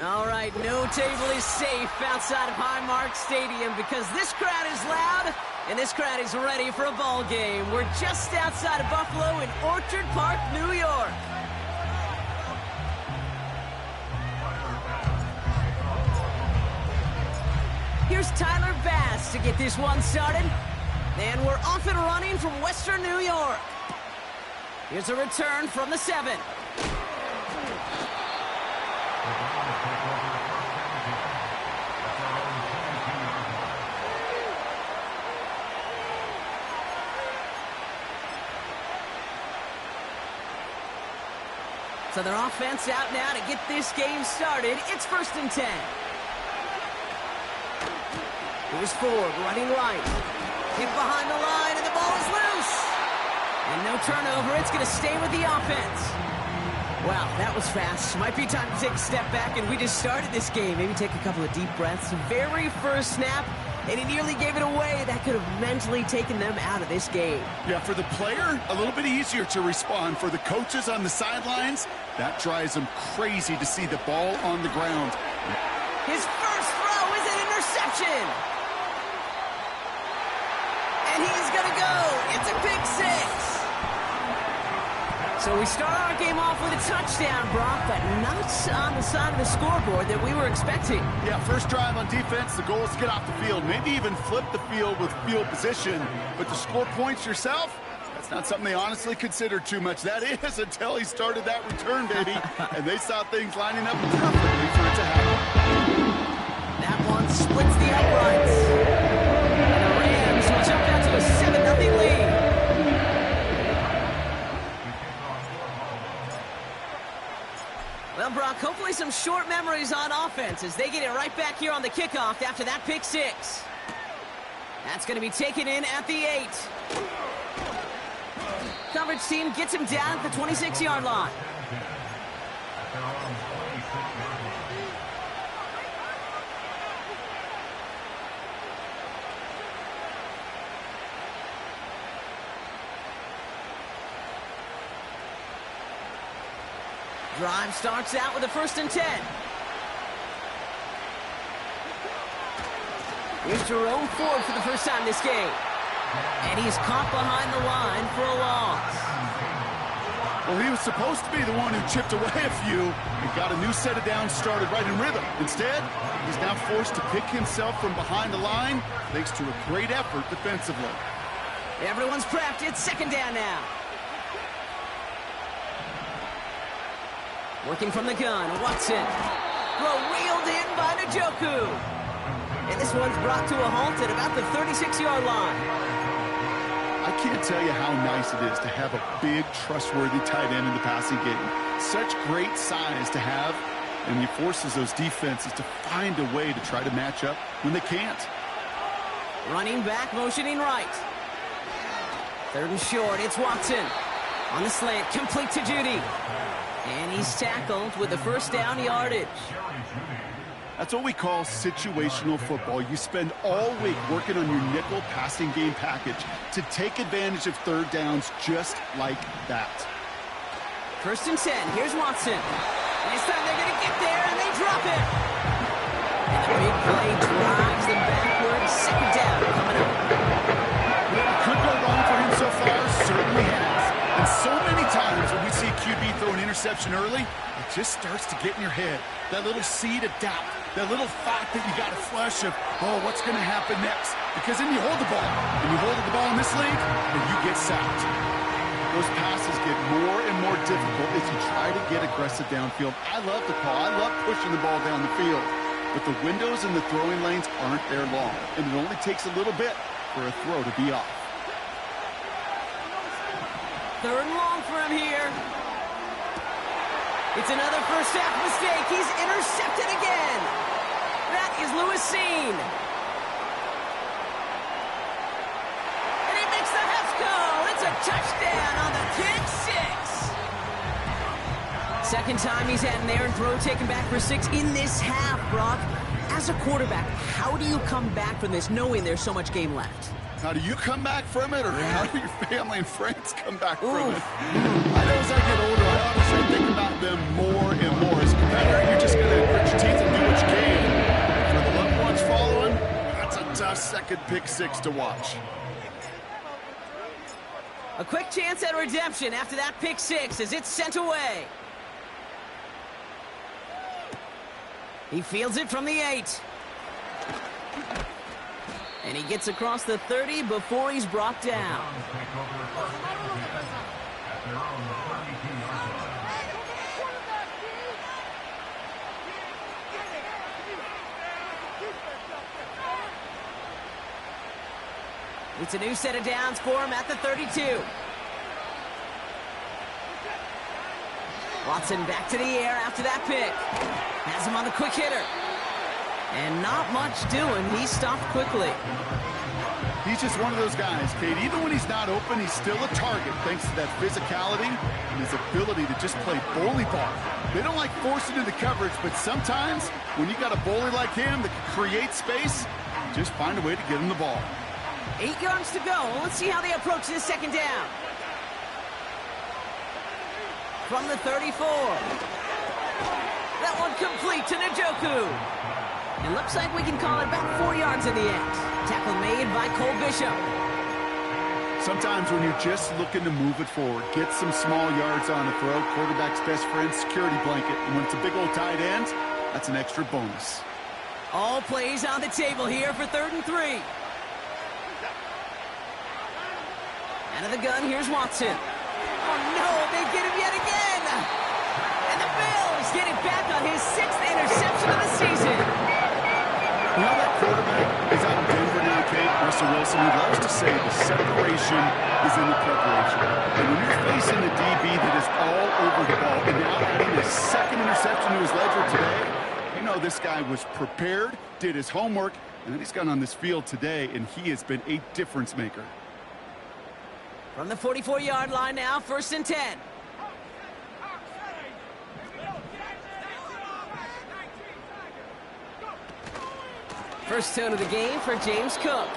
All right, no table is safe outside of Highmark Stadium because this crowd is loud and this crowd is ready for a ball game. We're just outside of Buffalo in Orchard Park, New York. Here's Tyler Bass to get this one started. And we're off and running from Western New York. Here's a return from the 7. So their offense out now to get this game started. It's 1st and 10. Here's Ford running right. Hit behind the line, and the ball is loose. And no turnover. It's going to stay with the offense. Wow, that was fast. Might be time to take a step back, and we just started this game. Maybe take a couple of deep breaths. Very first snap, and he nearly gave it away. That could have mentally taken them out of this game. Yeah, for the player, a little bit easier to respond. For the coaches on the sidelines, that drives them crazy to see the ball on the ground. His first throw is an interception. And he's going to go. It's a pick 6. So we start our game off with a touchdown, Brock, but not on the side of the scoreboard that we were expecting. Yeah, first drive on defense, the goal is to get off the field, maybe even flip the field with field position. But to score points yourself, that's not something they honestly considered too much. That is until he started that return, baby. And they saw things lining up perfectly for it to happen. That one splits the uprights. And the Rams will jump out to a 7-0 lead. Well, Brock, hopefully some short memories on offense as they get it right back here on the kickoff after that pick 6. That's going to be taken in at the 8. Coverage team gets him down at the 26-yard line. Drive starts out with a 1st and 10. Here's Jerome Ford for the first time this game. And he's caught behind the line for a loss. Well, he was supposed to be the one who chipped away a few and got a new set of downs started right in rhythm. Instead, he's now forced to pick himself from behind the line thanks to a great effort defensively. Everyone's prepped. It's 2nd down now. Working from the gun, Watson. Throw reeled in by Njoku. And this one's brought to a halt at about the 36-yard line. I can't tell you how nice it is to have a big, trustworthy tight end in the passing game. Such great size to have, and he forces those defenses to find a way to try to match up when they can't. Running back, motioning right. 3rd and short, it's Watson. On the slant, complete to Judy. And he's tackled with the 1st down yardage. That's what we call situational football. You spend all week working on your nickel passing game package to take advantage of 3rd downs just like that. 1st and 10. Here's Watson. This time they're going to get there, and they drop it. And a big play drives them backwards. 2nd down coming up. What could go wrong for him so far certainly has. And so many times when we see a QB throw an interception early, it just starts to get in your head. That little seed of doubt, that little thought that you got a flush of, oh, what's going to happen next? Because then you hold the ball, and you hold the ball in this league, and you get sacked. Those passes get more and more difficult as you try to get aggressive downfield. I love the call. I love pushing the ball down the field. But the windows in the throwing lanes aren't there long, and it only takes a little bit for a throw to be off. 3rd and long for him here. It's another first half mistake. He's intercepted again. That is Lewis Seen. And he makes the Hefco. It's a touchdown on the pick 6. 2nd time he's had an errant throw taken back for 6 in this half, Brock. As a quarterback, how do you come back from this knowing there's so much game left? How do you come back from it, or how do your family and friends come back from it? I know as I get older, I honestly think about them more and more. As a competitor, you're just going to grit your teeth and do what you can. For the loved ones following, that's a tough second pick six to watch. A quick chance at redemption after that pick six as it's sent away. He fields it from the 8. And he gets across the 30 before he's brought down. It's a new set of downs for him at the 32. Watson back to the air after that pick. Has him on the quick hitter. And not much doing. He stopped quickly. He's just one of those guys, Kate. Even when he's not open, he's still a target thanks to that physicality and his ability to just play bully ball. They don't like forcing into coverage, but sometimes when you got a bully like him that can create space, just find a way to get him the ball. 8 yards to go. Let's see how they approach this second down. From the 34. That one complete to Njoku. It looks like we can call it about 4 yards in the end. Tackle made by Cole Bishop. Sometimes when you're just looking to move it forward, get some small yards on a throw, quarterback's best friend, security blanket. And when it's a big old tight end, that's an extra bonus. All plays on the table here for 3rd and 3. Out of the gun, here's Watson. Oh no, they get him yet again! And the Bills get it back on his 6th interception of the season. You know that quarterback is out in Denver now, Kate, Russell Wilson. He loves to say the separation is in the preparation. And when you're facing a DB that is all over the ball and now adding a 2nd interception to his ledger today, you know this guy was prepared, did his homework, and then he's gone on this field today, and he has been a difference maker. From the 44-yard line now, 1st and 10. First tone of the game for James Cook.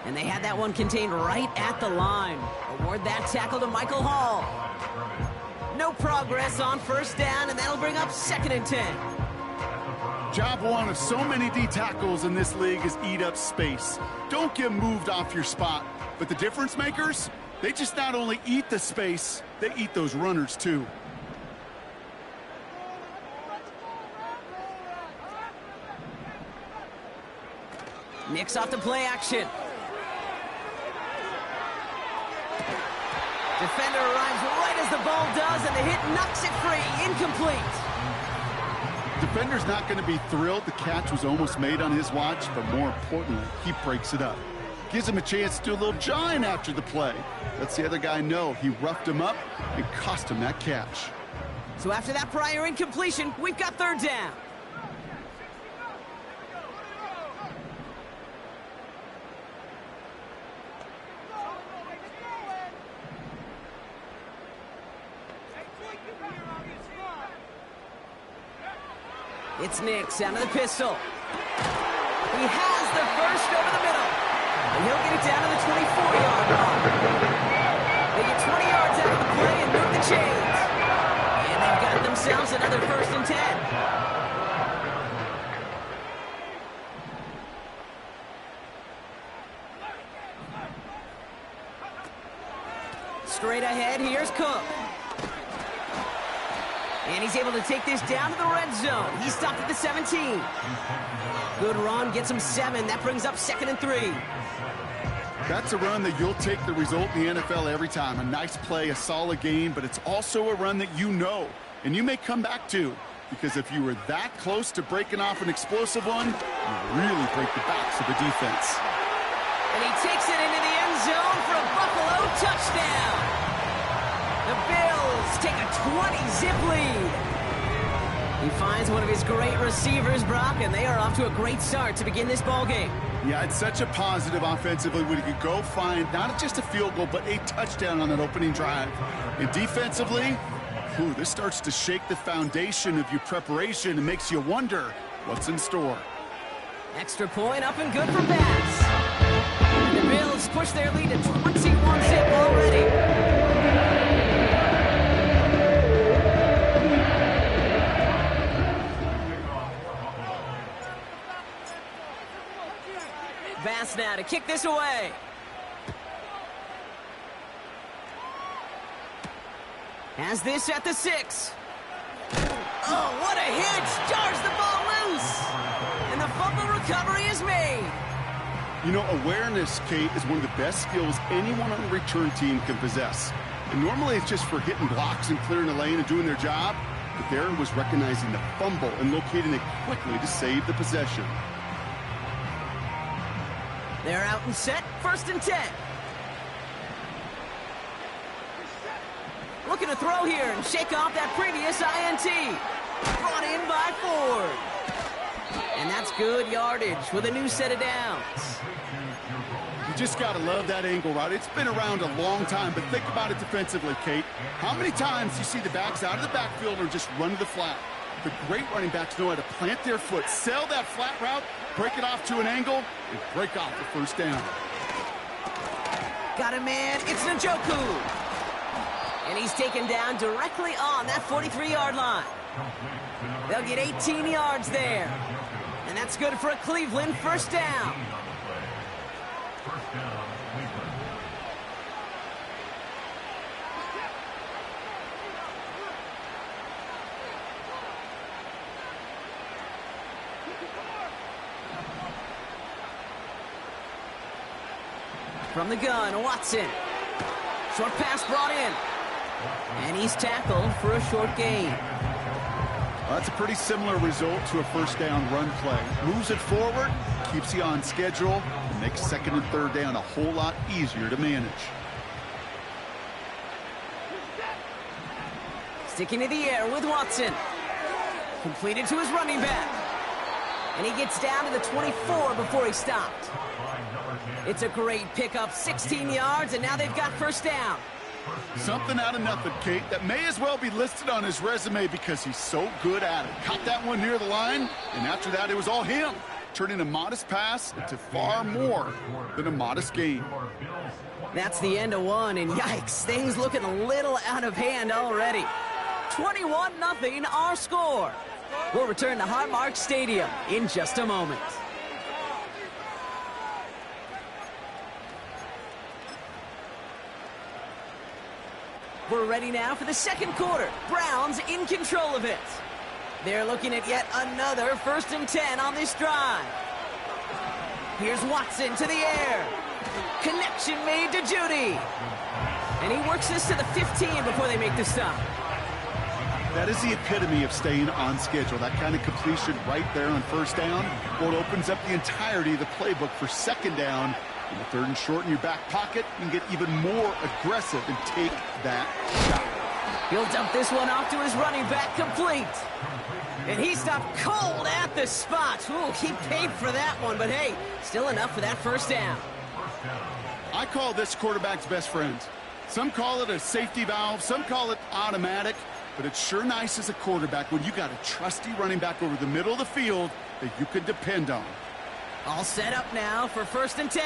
And they had that one contained right at the line. Award that tackle to Michael Hall. No progress on 1st down, and that'll bring up 2nd and 10. Job one of so many D tackles in this league is eat up space. Don't get moved off your spot. But the difference makers, they just not only eat the space, they eat those runners too. Nix off the play action. Defender arrives right as the ball does, and the hit knocks it free. Incomplete. Defender's not going to be thrilled the catch was almost made on his watch, but more importantly, he breaks it up. Gives him a chance to do a little jawing after the play. Lets the other guy know he roughed him up and cost him that catch. So after that prior incompletion, we've got 3rd down. It's Nix out of the pistol. He has the first over the middle. And he'll get it down to the 24-yard line. They get 20 yards out of the play and move the chains. And they've got themselves another 1st and 10. Straight ahead, here's Cook. And he's able to take this down to the red zone. He stopped at the 17. Good run, gets him 7. That brings up 2nd and 3. That's a run that you'll take the result in the NFL every time. A nice play, a solid game, but it's also a run that you know, and you may come back to, because if you were that close to breaking off an explosive one, you really break the backs of the defense. And he takes it into the end zone for a Buffalo touchdown. The Bills take a 20-zip lead. He finds one of his great receivers, Brock, and they are off to a great start to begin this ball game. Yeah, it's such a positive offensively when you could go find not just a field goal, but a touchdown on that opening drive. And defensively, this starts to shake the foundation of your preparation and makes you wonder what's in store. Extra point up and good for pass. Bills push their lead to 21-zip already. Bass now to kick this away. Has this at the 6. Oh, what a hit! Jars the ball loose! And the fumble recovery is made. You know, awareness, Kate, is one of the best skills anyone on a return team can possess. And normally it's just for hitting blocks and clearing the lane and doing their job. But there was recognizing the fumble and locating it quickly to save the possession. They're out and set, 1st and 10. Looking to throw here and shake off that previous INT. Brought in by Ford. And that's good yardage with a new set of downs. You just got to love that angle route. It's been around a long time, but think about it defensively, Kate. How many times you see the backs out of the backfield or just run to the flat? The great running backs know how to plant their foot, sell that flat route, break it off to an angle, and break off the 1st down. Got a man, it's Njoku. And he's taken down directly on that 43-yard line. They'll get 18 yards there. And that's good for a Cleveland 1st down. From the gun, Watson. Short pass brought in. And he's tackled for a short gain. Well, that's a pretty similar result to a 1st down run play. Moves it forward, keeps you on schedule, and makes 2nd and 3rd down a whole lot easier to manage. Sticking to the air with Watson. Completed to his running back. And he gets down to the 24 before he stopped. It's a great pickup, 16 yards, and now they've got 1st down. Something out of nothing, Kate, that may as well be listed on his resume because he's so good at it. Caught that one near the line, and after that, it was all him, turning a modest pass into far more than a modest gain. That's the end of one, and yikes, things looking a little out of hand already. 21-0 our score. We'll return to Highmark Stadium in just a moment. We're ready now for the 2nd quarter. Browns in control of it. They're looking at yet another 1st and 10 on this drive. Here's Watson to the air. Connection made to Judy. And he works this to the 15 before they make the stop. That is the epitome of staying on schedule. That kind of completion right there on 1st down. Well, it opens up the entirety of the playbook for 2nd down. In the 3rd and short in your back pocket, you can get even more aggressive and take that shot. He'll dump this one off to his running back, complete. And he stopped cold at the spot. Ooh, he paid for that one, but hey, still enough for that 1st down. I call this quarterback's best friend. Some call it a safety valve, some call it automatic, but it's sure nice as a quarterback when you got a trusty running back over the middle of the field that you can depend on. All set up now for 1st and 10.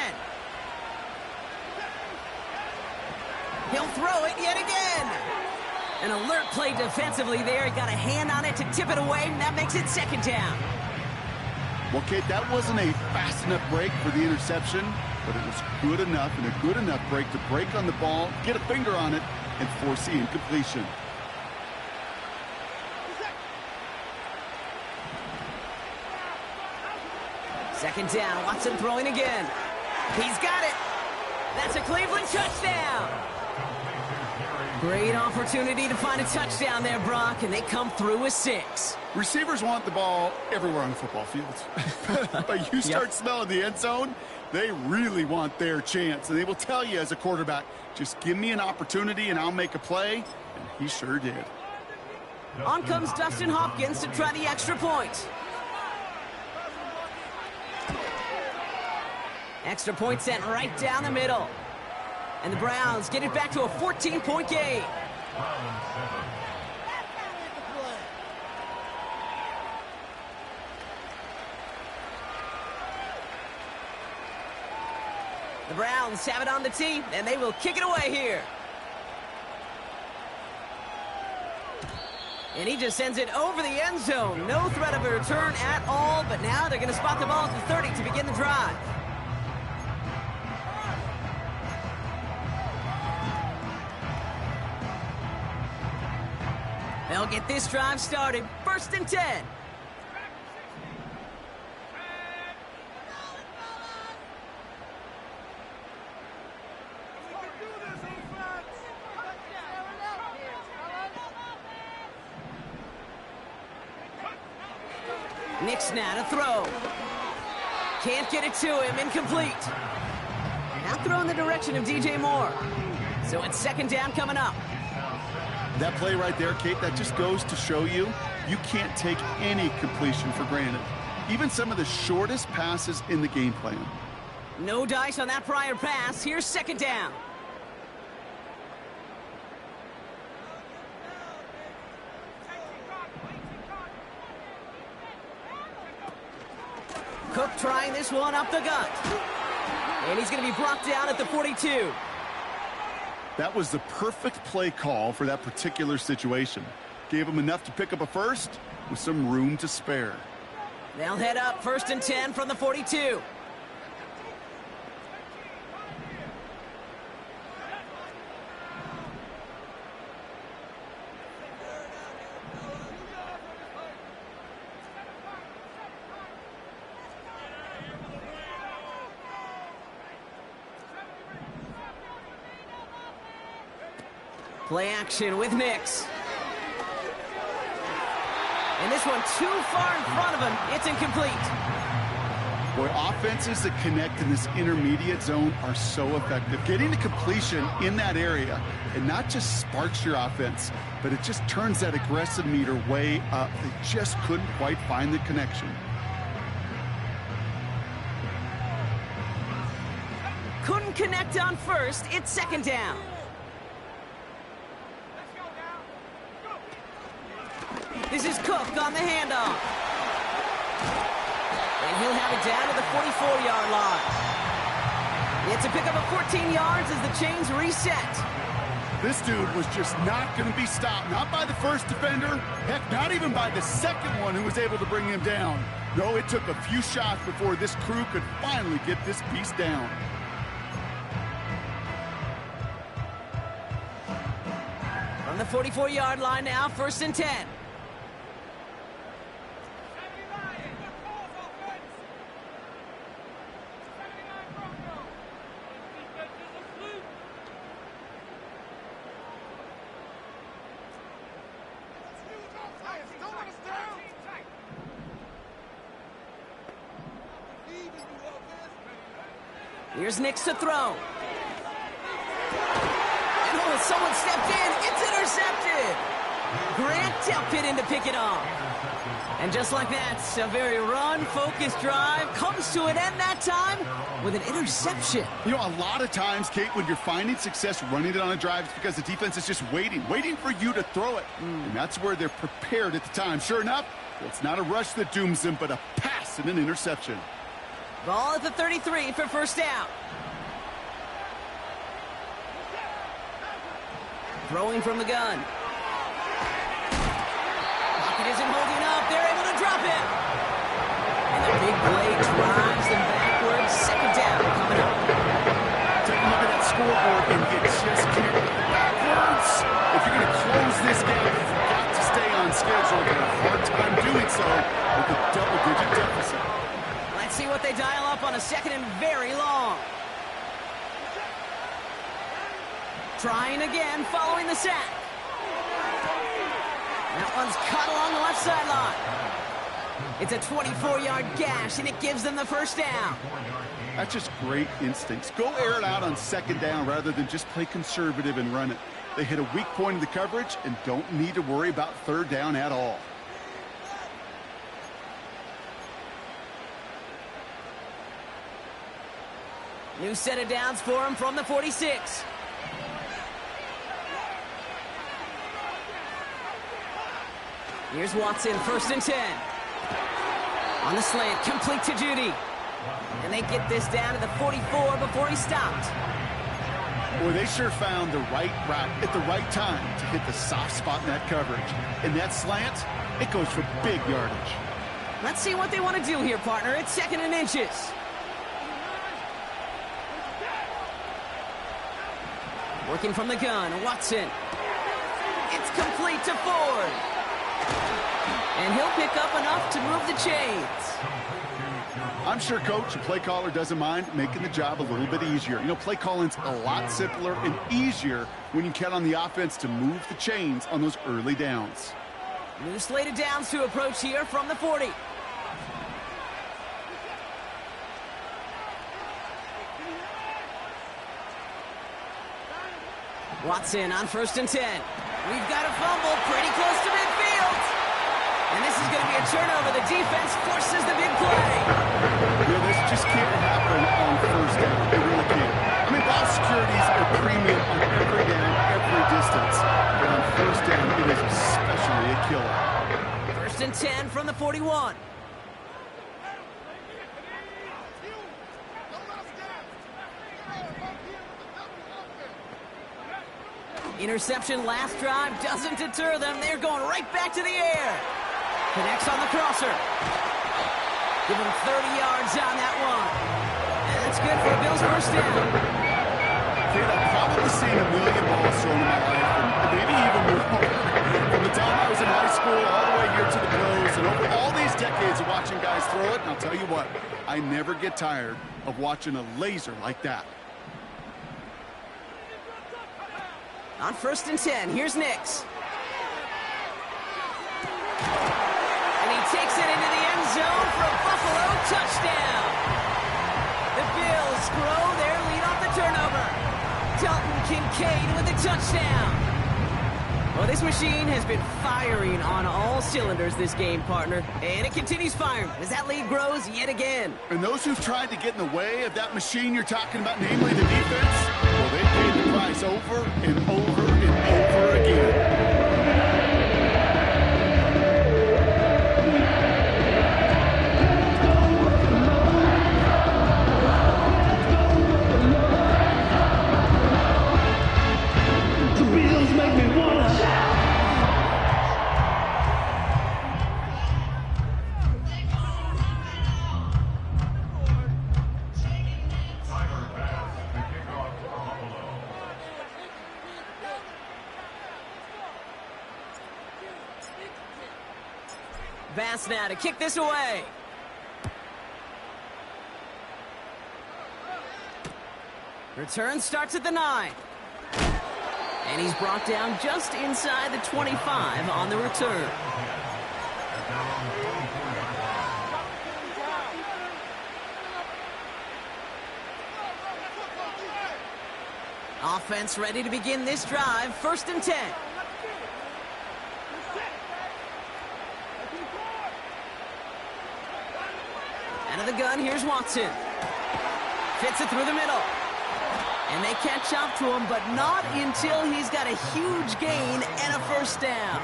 He'll throw it yet again. An alert play defensively there. He got a hand on it to tip it away, and that makes it 2nd down. Well, Kate, that wasn't a fast enough break for the interception, but it was good enough and a good enough break to break on the ball, get a finger on it, and force the incompletion. Second down, Watson throwing again. He's got it. That's a Cleveland touchdown. Great opportunity to find a touchdown there, Brock, and they come through with 6. Receivers want the ball everywhere on the football field. But you start smelling the end zone, they really want their chance. And they will tell you as a quarterback, just give me an opportunity and I'll make a play. And he sure did. On comes Dustin Hopkins to try the extra point. Extra point sent right down the middle. And the Browns get it back to a 14-point game. The Browns have it on the tee, and they will kick it away here. And he just sends it over the end zone. No threat of a return at all, but now they're going to spot the ball at the 30 to begin the drive. They'll get this drive started. 1st and 10. Nick's now to throw. Can't get it to him. Incomplete. Now throw in the direction of DJ Moore. So it's 2nd down coming up. That play right there, Kate, that just goes to show you, you can't take any completion for granted. Even some of the shortest passes in the game plan. No dice on that prior pass. Here's 2nd down. Cook trying this one up the gut. And he's going to be brought down at the 42. That was the perfect play call for that particular situation. Gave him enough to pick up a first with some room to spare. They'll head up 1st and 10 from the 42. Play action with Nix. And this one too far in front of him. It's incomplete. Boy, offenses that connect in this intermediate zone are so effective. Getting the completion in that area, it not just sparks your offense, but it just turns that aggressive meter way up. They just couldn't quite find the connection. Couldn't connect on first. It's 2nd down. This is Cook on the handoff. And he'll have it down to the 44-yard line. It's a pickup of 14 yards as the chains reset. This dude was just not going to be stopped. Not by the first defender. Heck, not even by the second one who was able to bring him down. No, it took a few shots before this crew could finally get this piece down. From the 44-yard line now, 1st and 10. Here's Nix to throw. Oh, someone stepped in. It's intercepted. Grant Delpit in to pick it off. And just like that, a very run-focused drive comes to an end that time with an interception. You know, a lot of times, Kate, when you're finding success running it on a drive, it's because the defense is just waiting for you to throw it. And that's where they're prepared at the time. Sure enough, it's not a rush that dooms them, but a pass and an interception. Ball at the 33 for 1st down. Throwing from the gun. Pocket isn't holding up. They're able to drop it. And the big play drives them backwards. 2nd down coming up. Take a look at that scoreboard, and you just can't go backwards. If you're going to close this game, you've got to stay on schedule. They're a hard time doing so with a double-digit deficit. Let's see what they dial up on a 2nd and very long. Trying again, following the sack. That one's cut along the left sideline. It's a 24-yard gash, and it gives them the 1st down. That's just great instincts. Go air it out on 2nd down rather than just play conservative and run it. They hit a weak point in the coverage and don't need to worry about 3rd down at all. New set of downs for him from the 46. Here's Watson, 1st and 10. On the slant, complete to Judy. And they get this down to the 44 before he stopped. Boy, they sure found the right route at the right time to hit the soft spot in that coverage. And that slant, it goes for big yardage. Let's see what they want to do here, partner. It's 2nd and inches. Working from the gun, Watson. It's complete to Ford. And he'll pick up enough to move the chains. I'm sure coach and play caller doesn't mind making the job a little bit easier. You know, play calling's a lot simpler and easier when you count on the offense to move the chains on those early downs. New slated downs to approach here from the 40. Watson on 1st and 10. We've got a fumble pretty close to midfield. And this is going to be a turnover. The defense forces the big play. Yeah, this just can't happen on 1st down. It really can't. I mean, ball securities are premium on every down, every distance. But on 1st down, it is especially a killer. 1st and 10 from the 41. Interception last drive doesn't deter them. They're going right back to the air. Connects on the crosser. Give him 30 yards on that one. And that's good for a Bills 1st down. Kid, I've probably seen a million balls thrown in my life, and maybe even more. From the time I was in high school all the way here to the pros, and over all these decades of watching guys throw it, and I'll tell you what, I never get tired of watching a laser like that. On 1st and 10, here's Nix. And he takes it into the end zone for a Buffalo touchdown. The Bills grow their lead off the turnover. Dalton Kincaid with a touchdown. Well, this machine has been firing on all cylinders this game, partner. And it continues firing as that lead grows yet again. And those who've tried to get in the way of that machine you're talking about, namely the defense, well, they paid the price over and over and over again. Bass now to kick this away. Return starts at the 9. And he's brought down just inside the 25 on the return. Offense ready to begin this drive. 1st and 10. Out of the gun, here's Watson. Fits it through the middle. And they catch up to him, but not until he's got a huge gain and a 1st down.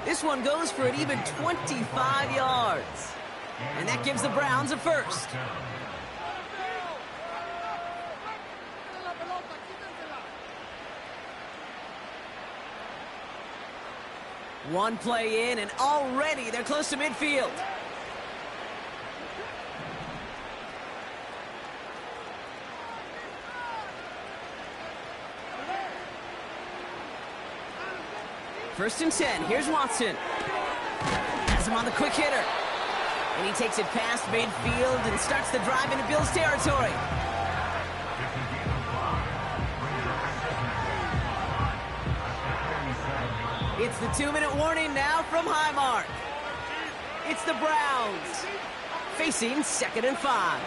This one goes for an even 25 yards. And that gives the Browns a 1st. One play in, and already they're close to midfield. First and 10, here's Watson. Has him on the quick hitter. And he takes it past midfield and starts the drive into Bills territory. It's the 2-minute warning now from Highmark. It's the Browns facing 2nd and 5.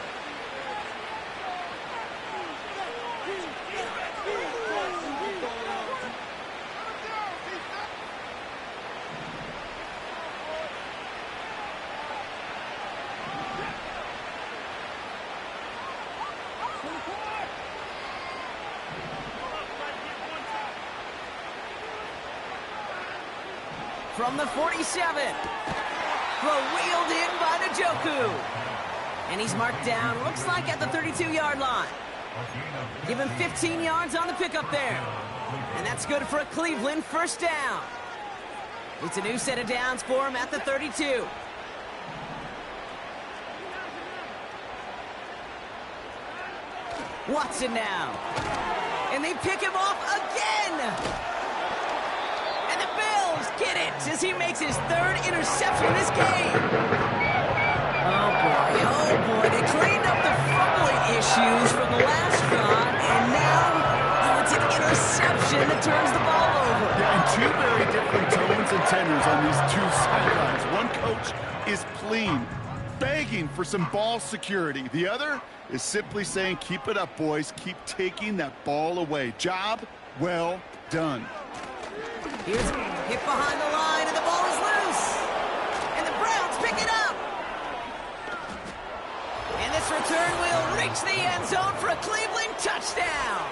From the 47, throw wheeled in by Njoku. And he's marked down, looks like at the 32-yard line. Give him 15 yards on the pickup there. And that's good for a Cleveland first down. It's a new set of downs for him at the 32. Watson now. And they pick him off again. And the Bills get it as he makes his third interception in this game. Oh boy, they cleaned up the fumbling issues from the last drive, and now it's an interception that turns the ball over. Yeah, and two very different tones and tenors on these two sidelines. One coach is pleading, begging for some ball security. The other is simply saying, keep it up, boys. Keep taking that ball away. Job well done. Here's hit behind the line, and the ball is loose. And the Browns pick it up. And this return will reach the end zone for a Cleveland touchdown.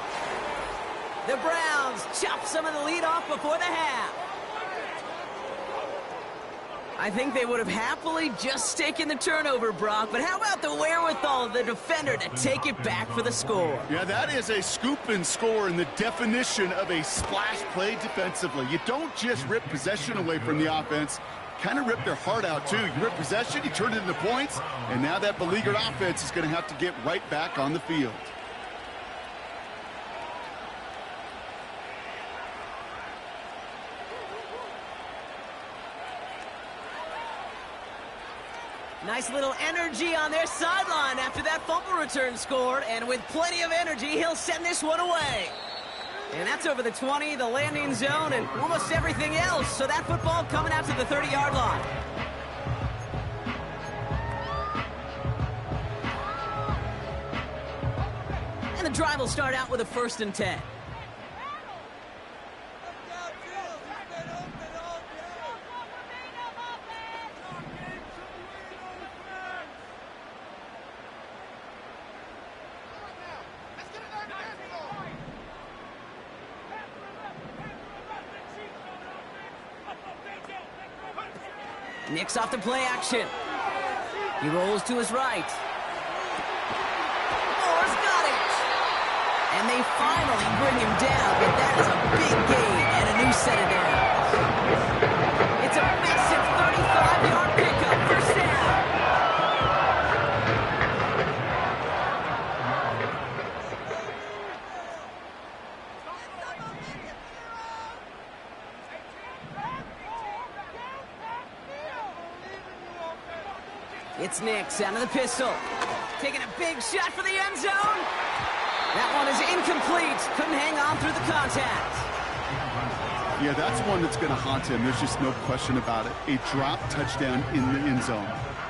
The Browns chop some of the lead off before the half. I think they would have happily just taken the turnover, Brock, but how about the wherewithal of the defender to take it back for the score? Yeah, that is a scoop and score in the definition of a splash play defensively. You don't just rip possession away from the offense, kind of rip their heart out too. You rip possession, you turn it into points, and now that beleaguered offense is going to have to get right back on the field. Nice little energy on their sideline after that fumble return scored, and with plenty of energy, he'll send this one away. And that's over the 20, the landing zone, and almost everything else. So that football coming out to the 30-yard line. And the drive will start out with a 1st and 10. Nick's off the play action. He rolls to his right. Moore's got it. And they finally bring him down, but that is a big gain and a new set of downs. It's a massive 35-yard pickup, first down. It's Nix out of the pistol. Taking a big shot for the end zone. That one is incomplete. Couldn't hang on through the contact. Yeah, that's one that's going to haunt him. There's just no question about it. A drop touchdown in the end zone.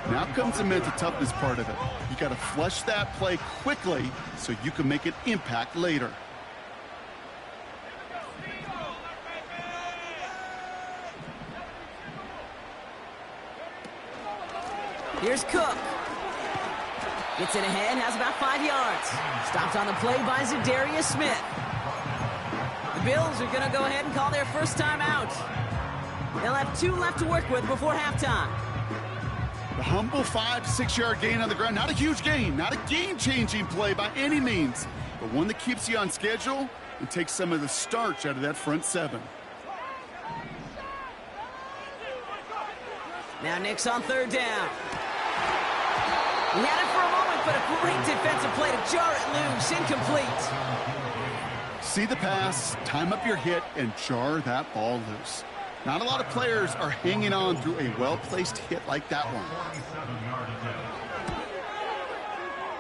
Now comes the mental toughness part of it. You got to flush that play quickly so you can make an impact later. Here's Cook. Gets it ahead, has about 5 yards. Stopped on the play by Zadarius Smith. The Bills are going to go ahead and call their first timeout. They'll have 2 left to work with before halftime. The humble 5 to 6 yard gain on the ground. Not a huge gain, not a game-changing play by any means, but one that keeps you on schedule and takes some of the starch out of that front 7. Now Nick's on 3rd down. He had it for a moment, but a great defensive play to jar it loose. Incomplete. See the pass, time up your hit, and jar that ball loose. Not a lot of players are hanging on through a well-placed hit like that one.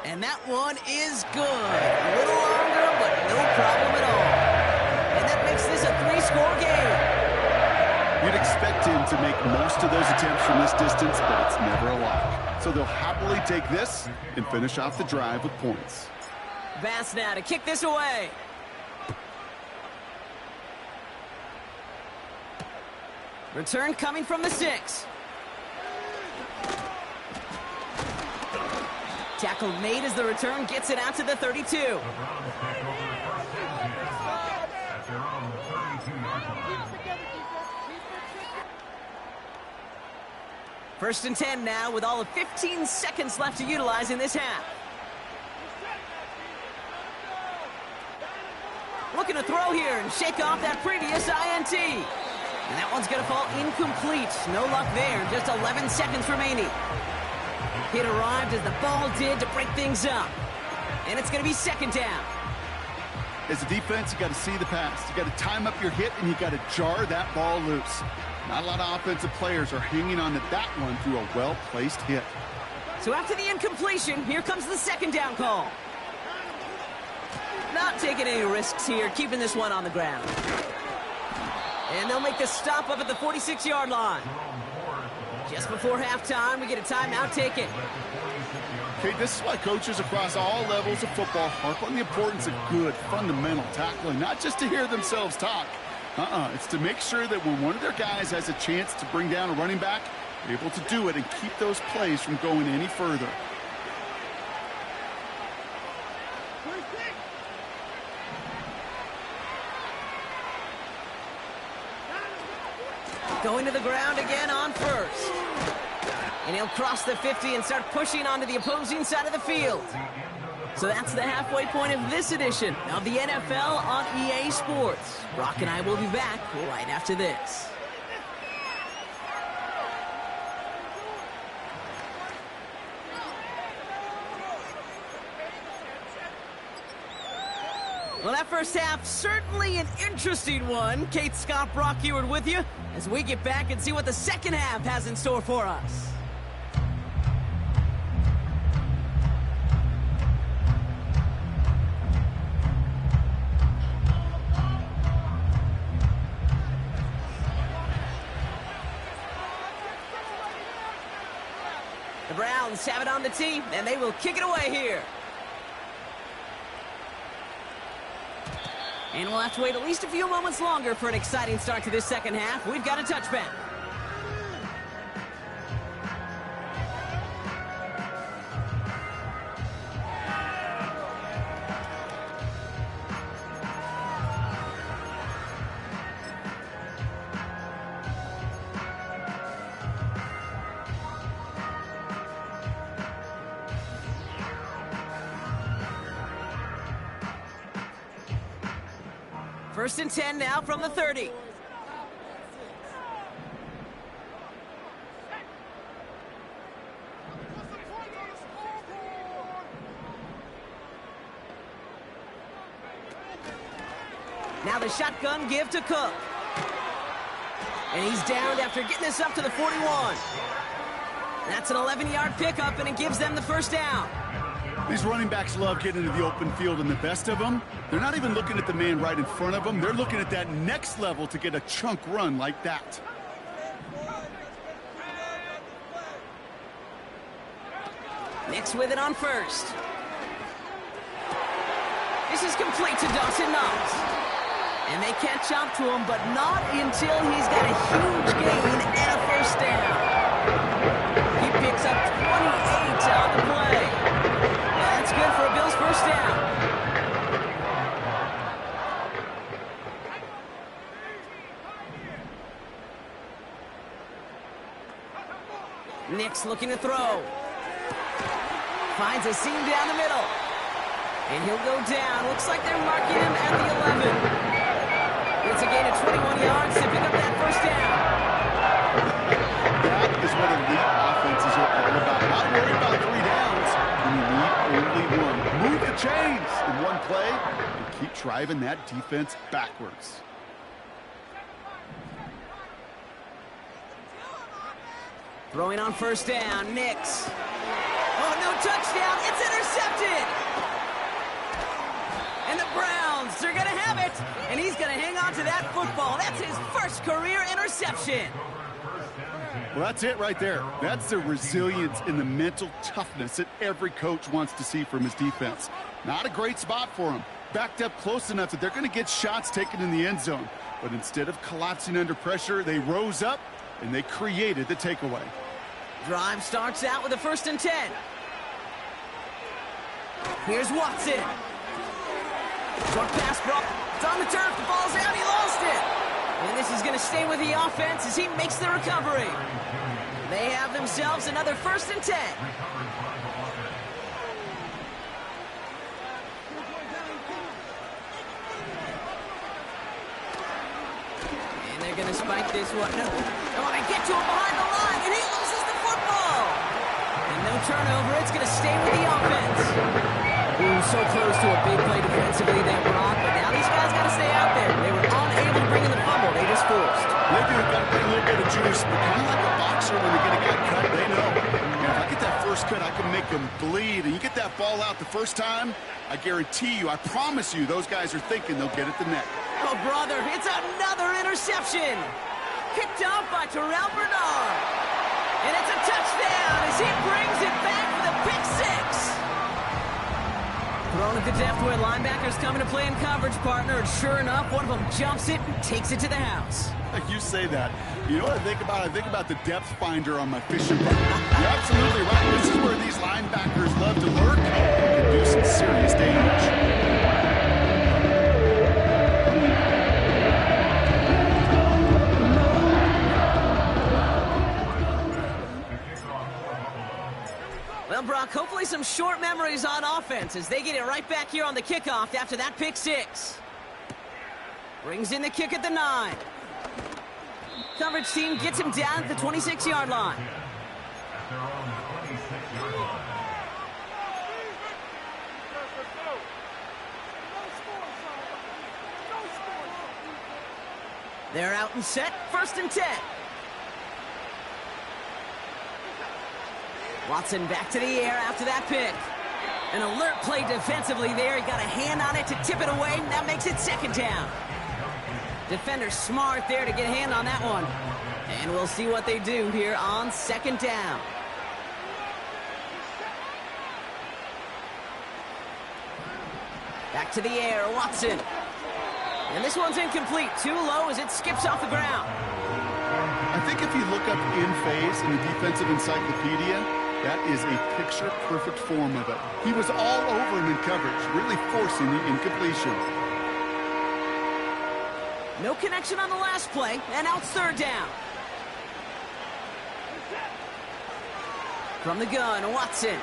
And that one is good. A little longer, but no problem at all. And that makes this a 3-score game. You'd expect him to make most of those attempts from this distance, but it's never a lock. So they'll happily take this and finish off the drive with points. Bass now to kick this away. Return coming from the 6. Tackle made as the return gets it out to the 32. First and 10 now with all of 15 seconds left to utilize in this half. Looking to throw here and shake off that previous INT. And that one's going to fall incomplete. No luck there. Just 11 seconds remaining. Hit arrived as the ball did to break things up. And it's going to be second down. As a defense, you got to see the pass. You got to time up your hit, and you got to jar that ball loose. Not a lot of offensive players are hanging on to that one through a well-placed hit. So after the incompletion, here comes the second down call. Not taking any risks here, keeping this one on the ground. And they'll make the stop up at the 46-yard line. Just before halftime, we get a timeout taken. Okay, this is why coaches across all levels of football harp on the importance of good, fundamental tackling, not just to hear themselves talk. It's to make sure that when one of their guys has a chance to bring down a running back, they're able to do it and keep those plays from going any further. Going to the ground again on first. And he'll cross the 50 and start pushing onto the opposing side of the field. So that's the halfway point of this edition of the NFL on EA Sports. Brock and I will be back right after this. Well, that first half, certainly an interesting one. Kate, Scott, Brock Eward with you as we get back and see what the second half has in store for us. The Browns have it on the tee, and they will kick it away here. And we'll have to wait at least a few moments longer for an exciting start to this second half. We've got a touchback. First and 10 now from the 30. Now the shotgun give to Cook. And he's downed after getting this up to the 41. That's an 11-yard pickup, and it gives them the first down. These running backs love getting into the open field, and the best of them, they're not even looking at the man right in front of them. They're looking at that next level to get a chunk run like that. Nix with it on first. This is complete to Dawson Knox. And they catch up to him, but not until he's got a huge gain and a first down. He picks up 28 on the play. That's good for a Bills first down. Nix looking to throw. Finds a seam down the middle. And he'll go down. Looks like they're marking him at the 11. It's a gain of 21 yards to pick up that first down. That is what elite offenses are all about. Not worry about 3 downs when you need only one. Move the chains in one play and keep driving that defense backwards. Throwing on first down, Nix. Oh, no touchdown. It's intercepted. And the Browns, they're going to have it. And he's going to hang on to that football. That's his first career interception. Well, that's it right there. That's the resilience and the mental toughness that every coach wants to see from his defense. Not a great spot for him. Backed up close enough that they're going to get shots taken in the end zone. But instead of collapsing under pressure, they rose up and they created the takeaway. Drive starts out with a first and 10. Here's Watson. Short pass brought. It's on the turf. The ball's out. He lost it. And this is going to stay with the offense as he makes the recovery. They have themselves another 1st and 10. And they're going to spike this one. No. They want to get to him behind the line, and he loses the football. And no turnover. It's going to stay with the offense. Ooh, so close to a big play defensively there, Brock. But now these guys got to stay out there. They were unable to bring in the fumble. They just forced. They do got to bring a little bit of juice, but kind of like a boxer when they get a good cut, they know. If I get that first cut, I can make them bleed. And you get that ball out the first time, I guarantee you, I promise you, those guys are thinking they'll get it the neck. Oh, brother, it's another interception. Picked up by Terrell Bernard. And it's a touchdown as he brings it back for the pick 6. Thrown at the depth where linebackers come into play in coverage, partner, and sure enough, one of them jumps it and takes it to the house. You say that. You know what I think about? I think about the depth finder on my fishing boat. You're absolutely right. This is where these linebackers love to lurk and can do some serious damage. Well, Brock, hopefully some short memories on offense as they get it right back here on the kickoff after that pick 6. Brings in the kick at the 9. Coverage team gets him down at the 26-yard line. They're out and set, 1st and 10. Watson back to the air after that pick. An alert play defensively there. He got a hand on it to tip it away, and that makes it 2nd down. Defender smart there to get a hand on that one. And we'll see what they do here on 2nd down. Back to the air, Watson. And this one's incomplete. Too low as it skips off the ground. I think if you look up in phase in the defensive encyclopedia, that is a picture-perfect form of it. He was all over him in coverage, really forcing the incompletion. No connection on the last play, and now it's 3rd down. From the gun, Watson.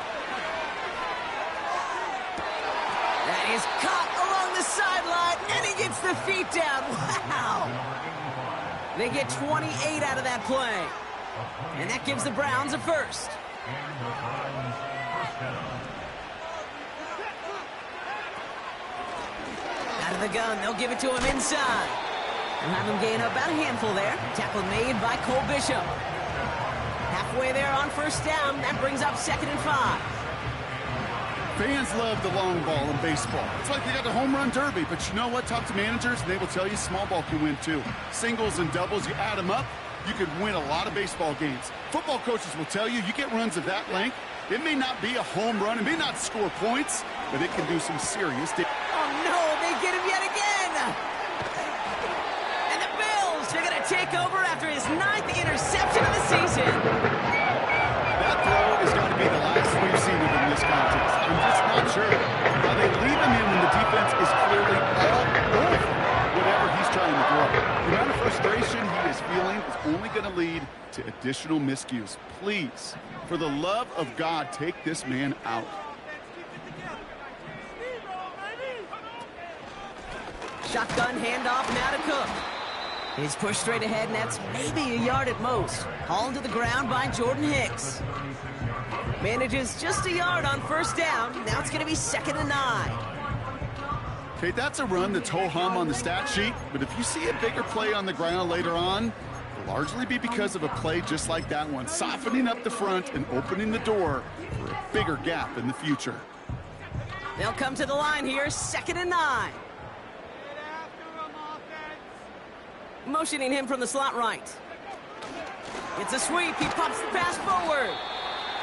That is caught along the sideline, and he gets the feet down. Wow! They get 28 out of that play. And that gives the Browns a 1st. Out of the gun, they'll give it to him inside. They'll have him gain about a handful there. Tackle made by Cole Bishop. Halfway there on 1st down. That brings up 2nd and 5. Fans love the long ball in baseball. It's like they got the home run derby, but you know what? Talk to managers, and they will tell you small ball can win too. Singles and doubles, you add them up, you could win a lot of baseball games. Football coaches will tell you get runs of that length. It may not be a home run, it may not score points, but it can do some serious damage. Oh no, they get him yet again! And the Bills are going to take over after his 9th interception of the season. That throw has got to be the last we've seen of him in this contest. I'm just not sure. Now they leave him in when the defense is clearly all over whatever he's trying to throw. The amount of frustration he is feeling is only going to lead to additional miscues. Please, for the love of God, take this man out. Shotgun handoff now to Cook. He's pushed straight ahead, and that's maybe a yard at most. Hauled to the ground by Jordan Hicks. Manages just a yard on 1st down. Now it's going to be 2nd and 9. Okay, that's a run that's ho-hum on the stat sheet, but if you see a bigger play on the ground later on, it'll largely be because of a play just like that one, softening up the front and opening the door for a bigger gap in the future. They'll come to the line here, 2nd and 9. Motioning him from the slot right. It's a sweep. He pops the pass forward.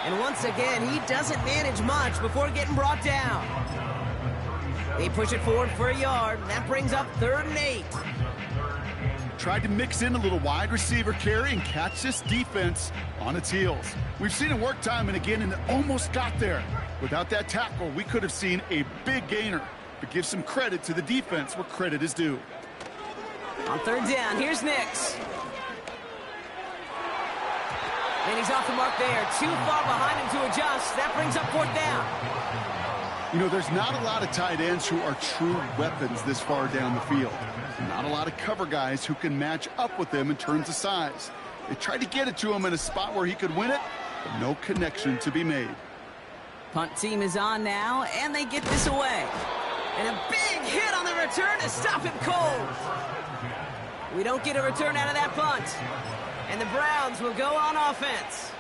And once again, he doesn't manage much before getting brought down. They push it forward for a yard. That brings up 3rd and 8. Tried to mix in a little wide receiver carry and catch this defense on its heels. We've seen it work time and again, and it almost got there. Without that tackle, we could have seen a big gainer. But give some credit to the defense where credit is due. On 3rd down, here's Nix. And he's off the mark there. Too far behind him to adjust. That brings up fourth down. You know, there's not a lot of tight ends who are true weapons this far down the field. Not a lot of cover guys who can match up with them in terms of size. They tried to get it to him in a spot where he could win it, but no connection to be made. Punt team is on now, and they get this away. And a big hit on the return to stop him cold. We don't get a return out of that punt. And the Browns will go on offense.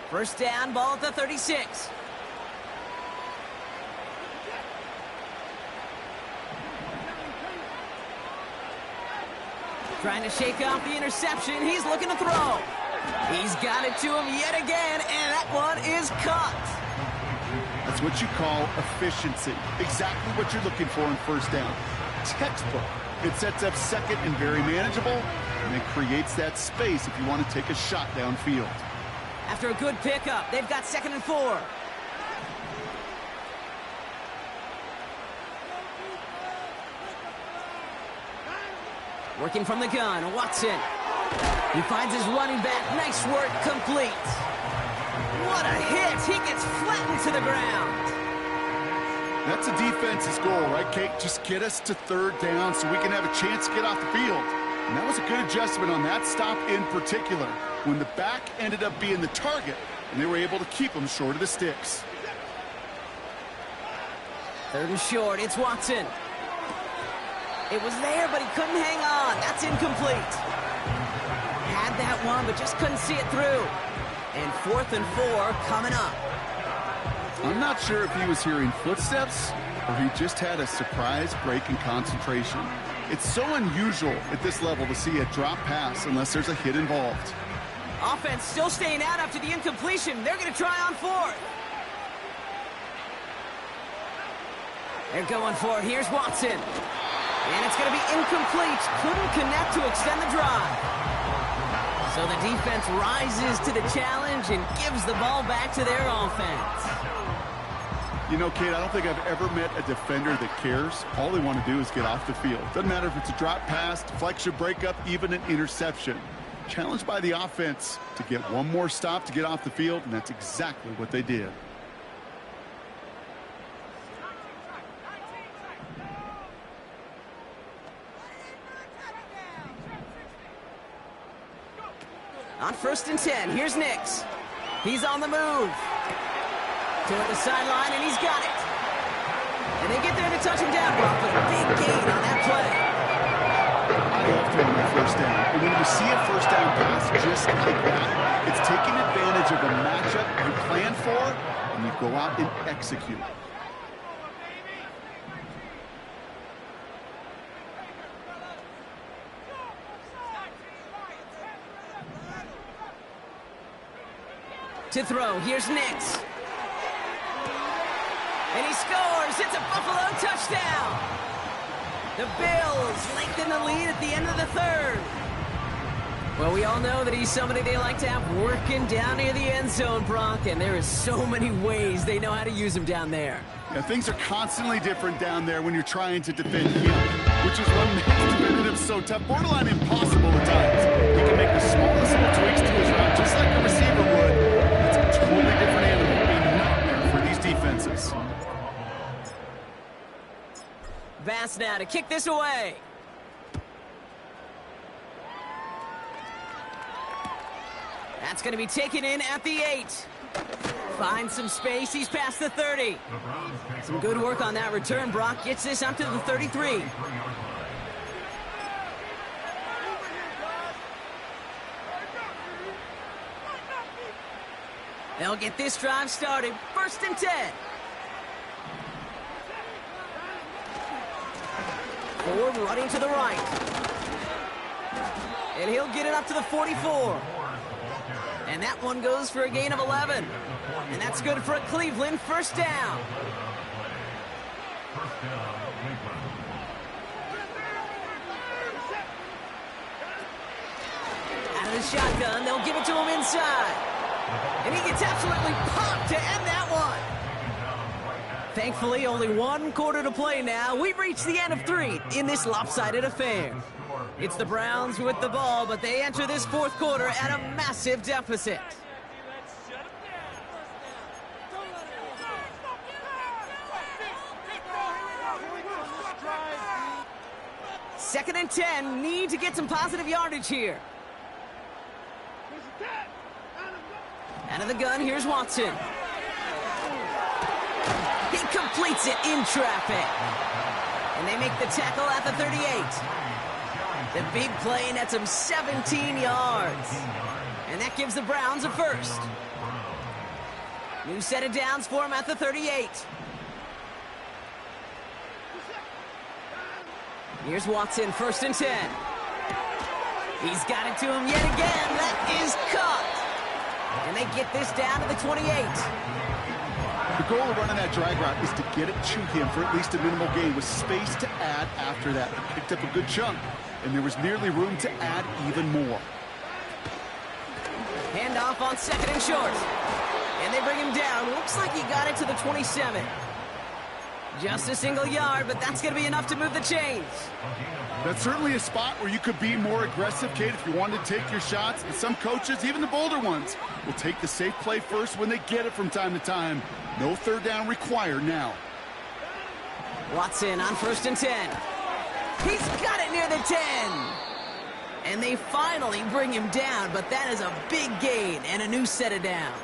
First down, ball at the 36. Trying to shake off the interception. He's looking to throw. He's got it to him yet again, and that one is caught. That's what you call efficiency. Exactly what you're looking for in first down. Textbook. It sets up second and very manageable, and it creates that space if you want to take a shot downfield. After a good pickup, they've got 2nd and 4. Working from the gun, Watson. He finds his running back. Nice work, complete. What a hit. He gets flattened to the ground. That's a defense's goal, right, Kate? Just get us to third down so we can have a chance to get off the field. And that was a good adjustment on that stop in particular, when the back ended up being the target, and they were able to keep him short of the sticks. 3rd and short, it's Watson. It was there, but he couldn't hang on. That's incomplete. Had that one, but just couldn't see it through. And 4th and 4 coming up. I'm not sure if he was hearing footsteps or he just had a surprise break in concentration. It's so unusual at this level to see a drop pass unless there's a hit involved. Offense still staying out after the incompletion. They're going to try on 4th. They're going for it. Here's Watson. And it's going to be incomplete. Couldn't connect to extend the drive. So the defense rises to the challenge and gives the ball back to their offense. You know, Kate, I don't think I've ever met a defender that cares. All they want to do is get off the field. Doesn't matter if it's a drop pass, deflection, breakup, even an interception. Challenged by the offense to get one more stop to get off the field, and that's exactly what they did. On 1st and 10, here's Nix. He's on the move. Toward the sideline, and he's got it. And they get there to touch him down, Brock, but a big gain on that play. I love throwing my first down. And when you see a first down pass just like that, it's taking advantage of a matchup you plan for, and you go out and execute. To throw, here's Nix. And he scores. It's a Buffalo touchdown. The Bills lengthen the lead at the end of the 3rd. Well, we all know that he's somebody they like to have working down near the end zone, Brock, and there is so many ways they know how to use him down there. Yeah, things are constantly different down there when you're trying to defend him, which is what makes defending him so tough, borderline impossible at times. He can make the smallest little tweaks to his route, just like a receiver would. It's a totally different animal, a nightmare for these defenses. Bass now to kick this away. That's going to be taken in at the 8. Finds some space. He's past the 30. Some good work on that return. Brock gets this up to the 33. They'll get this drive started. 1st and 10. Ford running to the right. And he'll get it up to the 44. And that one goes for a gain of 11. And that's good for a Cleveland first down. Out of the shotgun, they'll give it to him inside. And he gets absolutely popped to end that one. Thankfully, only one quarter to play now. We've reached the end of 3 in this lopsided affair. It's the Browns with the ball, but they enter this fourth quarter at a massive deficit. Second and 10, need to get some positive yardage here. Out of the gun, here's Watson. He completes it in traffic. And they make the tackle at the 38. The big play nets him 17 yards. And that gives the Browns a first. New set of downs for him at the 38. Here's Watson, first and 10. He's got it to him yet again. That is caught. And they get this down to the 28. The goal of running that drag route is to get it to him for at least a minimal gain with space to add after that. He picked up a good chunk, and there was nearly room to add even more. Handoff on second and short. And they bring him down. Looks like he got it to the 27. Just a single yard, but that's going to be enough to move the chains. That's certainly a spot where you could be more aggressive, Kate, if you wanted to take your shots. And some coaches, even the bolder ones, will take the safe play first when they get it from time to time. No third down required now. Watson on first and 10. He's got it near the 10. And they finally bring him down, but that is a big gain and a new set of downs.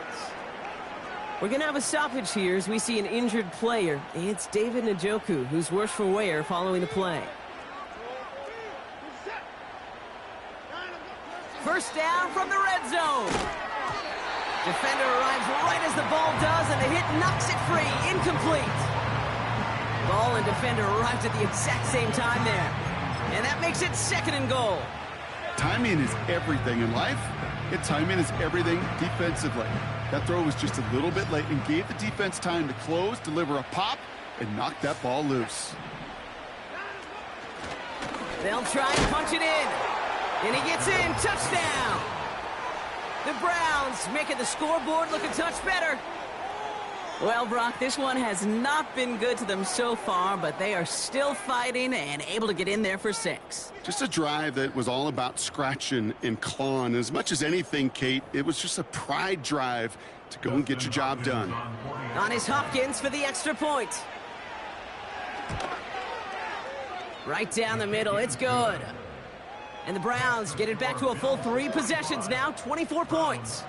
We're going to have a stoppage here as we see an injured player. It's David Njoku, who's worse for wear following the play. First down from the red zone. Defender arrives right as the ball does, and the hit knocks it free. Incomplete. Ball and defender arrived at the exact same time there. And that makes it second and goal. Timing is everything in life, and timing is everything defensively. That throw was just a little bit late and gave the defense time to close, deliver a pop, and knock that ball loose. They'll try and punch it in. And he gets in. Touchdown. The Browns making the scoreboard look a touch better. Well, Brock, this one has not been good to them so far, but they are still fighting and able to get in there for 6. Just a drive that was all about scratching and clawing. As much as anything, Kate, it was just a pride drive to go and get your job done. On is Hopkins for the extra point. Right down the middle. It's good. And the Browns get it back to a full 3 possessions now, 24 points.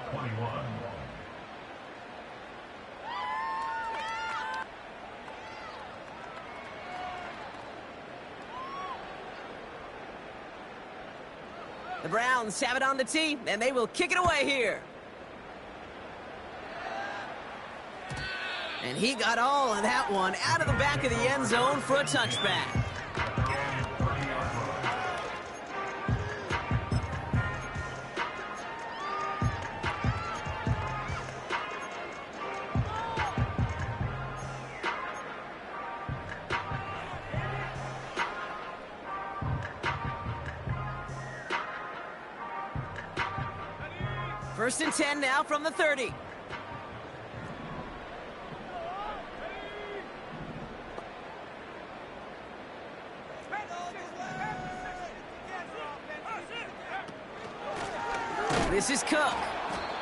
The Browns have it on the tee, and they will kick it away here. And he got all of that one out of the back of the end zone for a touchback. First and 10 now from the 30. This is Cook.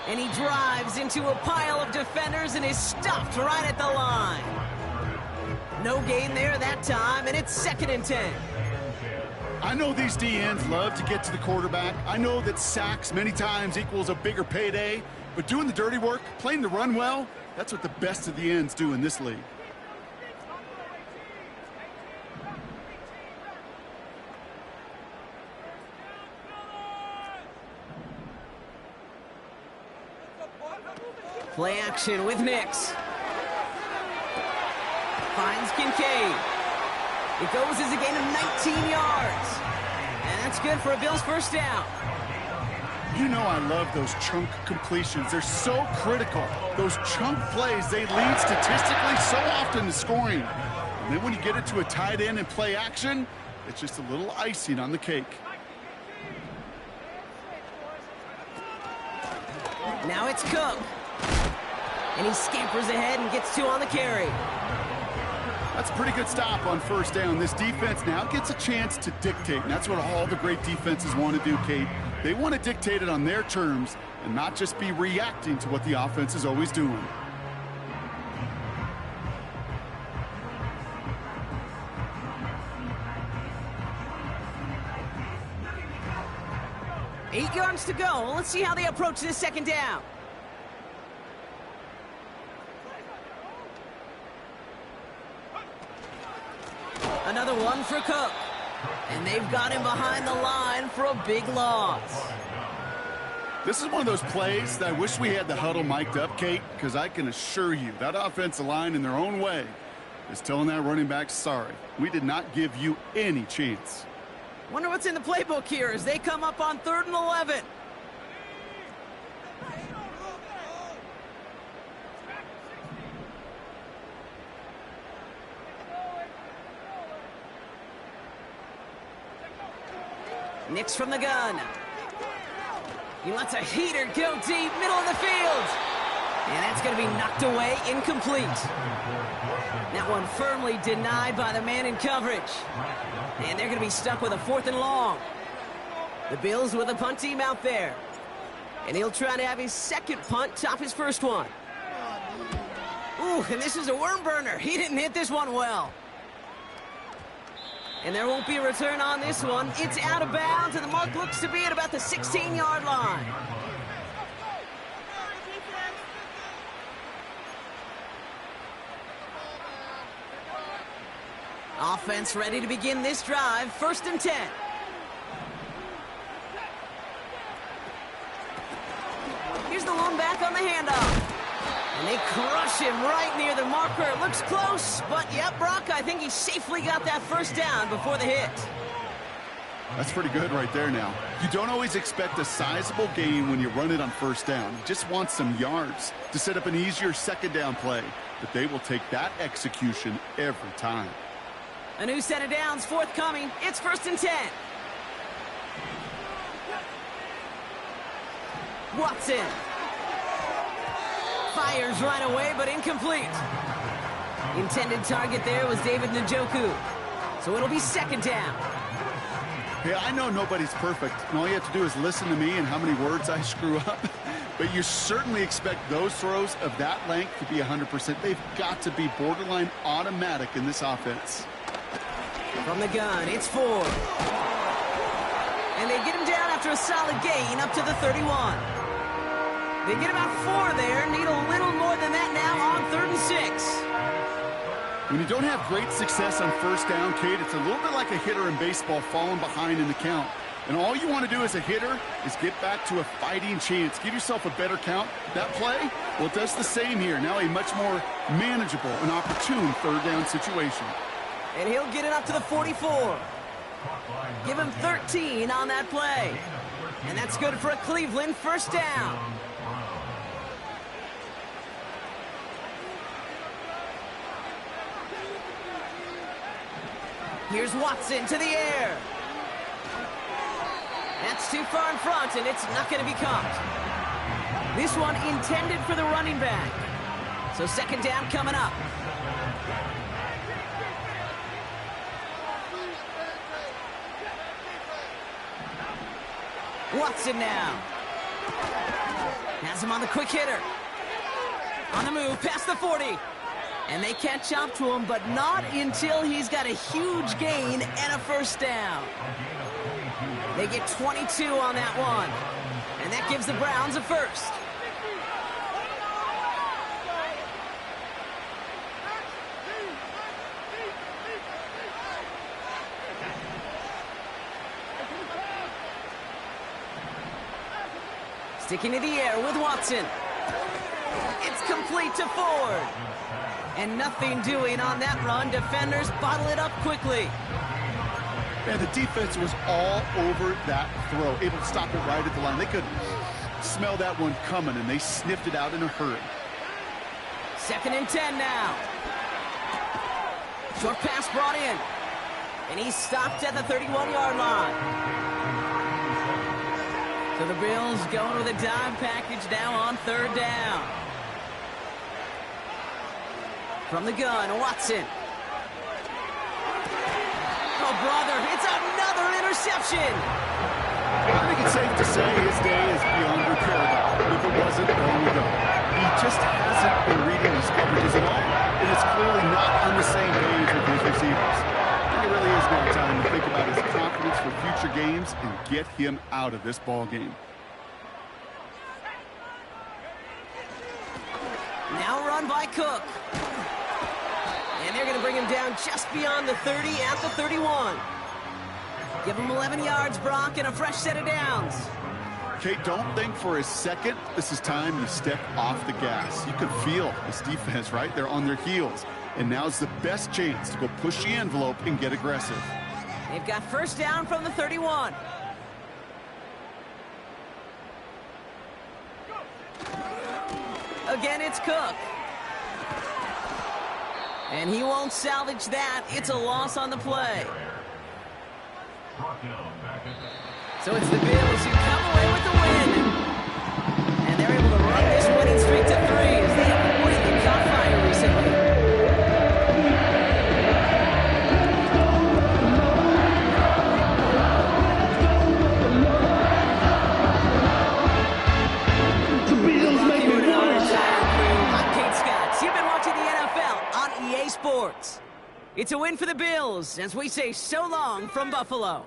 And he drives into a pile of defenders and is stopped right at the line. No gain there that time, and it's second and 10. I know these DNs love to get to the quarterback. I know that sacks many times equals a bigger payday, but doing the dirty work, playing the run well, that's what the best of the ends do in this league. Play action with Nix. Finds Kincaid. It goes as a gain of 19 yards. And that's good for a Bills first down. You know I love those chunk completions. They're so critical. Those chunk plays, they lead statistically so often to scoring. And then when you get it to a tight end and play action, it's just a little icing on the cake. Now it's Cook. And he scampers ahead and gets 2 on the carry. That's a pretty good stop on first down. This defense now gets a chance to dictate, and that's what all the great defenses want to do, Kate. They want to dictate it on their terms and not just be reacting to what the offense is always doing. Eight yards to go. Let's see how they approach this second down. Another one for Cook. And they've got him behind the line for a big loss. This is one of those plays that I wish we had the huddle mic'd up, Kate, because I can assure you that offensive line in their own way is telling that running back, sorry, we did not give you any chance. Wonder what's in the playbook here as they come up on 3rd and 11. Nix from the gun. He lets a heater go deep, middle of the field. And that's going to be knocked away, incomplete. That one firmly denied by the man in coverage. And they're going to be stuck with a 4th and long. The Bills with a punt team out there. And he'll try to have his second punt top his first one. Ooh, and this is a worm burner. He didn't hit this one well. And there won't be a return on this one. It's out of bounds, and the mark looks to be at about the 16-yard line. Offense ready to begin this drive. 1st and 10. Here's the lone back on the handoff. And they crush him right near the marker. It looks close, but yep, Brock, I think he safely got that first down before the hit. That's pretty good right there now. You don't always expect a sizable gain when you run it on first down. You just want some yards to set up an easier second down play. But they will take that execution every time. A new set of downs forthcoming. It's 1st and 10. Watson. Fires right away, but incomplete. Intended target there was David Njoku. So it'll be 2nd down. Hey, I know nobody's perfect, and all you have to do is listen to me and how many words I screw up. But you certainly expect those throws of that length to be 100%. They've got to be borderline automatic in this offense. From the gun, it's Ford. And they get him down after a solid gain up to the 31. They get about 4 there, need a little more than that now on 3rd and 6. When you don't have great success on first down, Kate, it's a little bit like a hitter in baseball falling behind in the count. And all you want to do as a hitter is get back to a fighting chance. Give yourself a better count. That play, well, it does the same here. Now a much more manageable and opportune 3rd down situation. And he'll get it up to the 44. Give him 13 on that play. And that's good for a Cleveland 1st down. Here's Watson to the air. That's too far in front, and it's not going to be caught. This one intended for the running back. So 2nd down coming up. Watson now. Has him on the quick hitter. On the move, past the 40. And they catch up to him, but not until he's got a huge gain and a 1st down. They get 22 on that one. And that gives the Browns a 1st. Sticking to the air with Watson. It's complete to Ford. And nothing doing on that run. Defenders bottle it up quickly. Man, the defense was all over that throw, able to stop it right at the line. They could smell that one coming, and they sniffed it out in a hurry. 2nd and 10 now. Short pass brought in. And he stopped at the 31-yard line. So the Bills going with a dime package now on 3rd down. From the gun, Watson. Oh, brother, it's another interception. I think it's safe to say his day is beyond repair now, if it wasn't long ago. He just hasn't been reading his coverages at all, and it's clearly not on the same page with his receivers. And it really is now time to think about his confidence for future games and get him out of this ball game. Now run by Cook. And they're going to bring him down just beyond the 30 at the 31. Give him 11 yards, Brock, and a fresh set of downs. Okay, don't think for a second this is time you step off the gas. You can feel this defense, right? They're on their heels. And now's the best chance to go push the envelope and get aggressive. They've got first down from the 31. Again, it's Cook. And he won't salvage that. It's a loss on the play. So it's the Bills who come away with the win. And they're able to run this winning streak to 3 as they have really caught fire recently. The Bills make it worse. I'm Kate Scott. You've been watching the NFL on EA Sports. It's a win for the Bills as we say so long from Buffalo.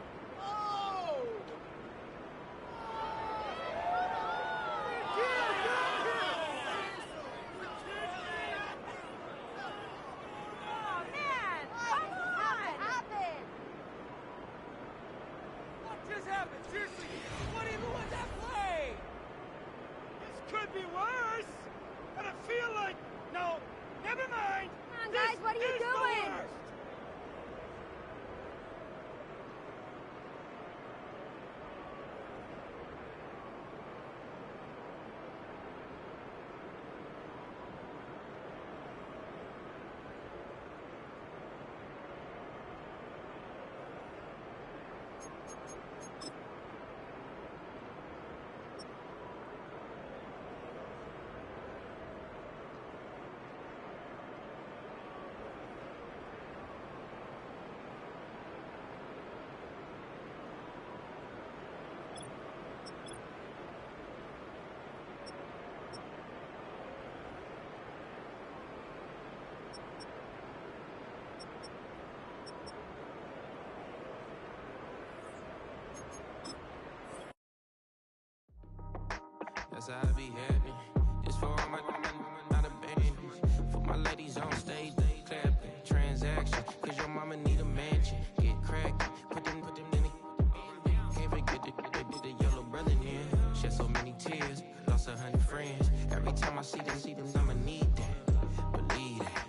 That's how I be happening. This for all my not abandoned. For my ladies on stage, they clapping. Transaction, cause your mama need a mansion. Get crackin', put them in the. Can't forget the yellow brother in. Shed so many tears, lost 100 friends. Every time I see them, I'ma need that. Believe that.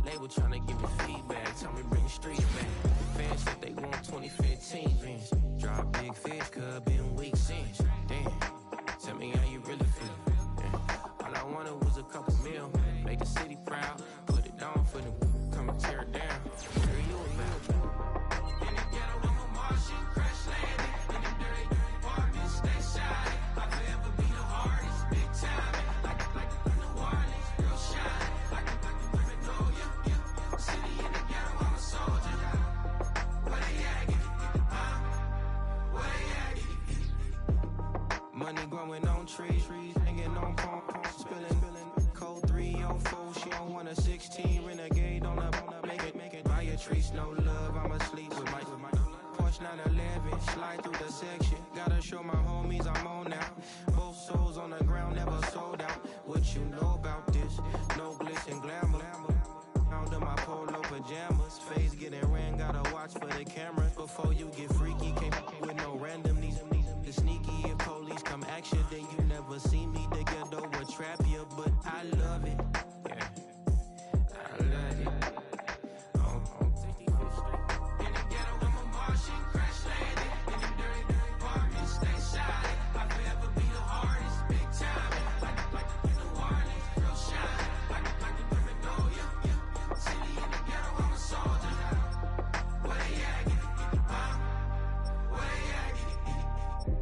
Label tryna give me feedback. Tell me bring the streets back. Fans said they want 2015 Vince. Drop big fish, cuz been weak since. Damn. Tell me how you really feel. Yeah. All I wanted was a couple mil. Make the city proud. Put it down for them. Come and tear it down. What are you about? In the ghetto, I'm a Martian. Crash landing. In them dirty apartments. Stay shining. I'll forever be the hardest. Big time. Like New Orleans. Real shine. Like women know you. City in the ghetto, I'm a soldier. Where they at? Where they at? Money growing on trees, hanging on palm, spilling, code 304. She don't want a 16, renegade on a make it. Buy a tree, no love. I'm asleep with my Porsche 911, slide through the section. Gotta show my homies I'm on now. Both souls on the ground, never sold out. What you know about this? No glitz and glamour. Under my polo pajamas, face getting ran. Gotta watch for the cameras before you get freaky. Can't with no random these sneaky. If police come action, then you never see me. The ghetto will trap you, but I love it. Yeah, I love it. On 65th Street. In the ghetto, I'm a Martian. Crash landing. In them dirty apartments, stay shining. I'll forever be the hardest. Big time. Like New Orleans. Real shine. Like the women know you. City in the ghetto, I'm a soldier. Where they at? Huh?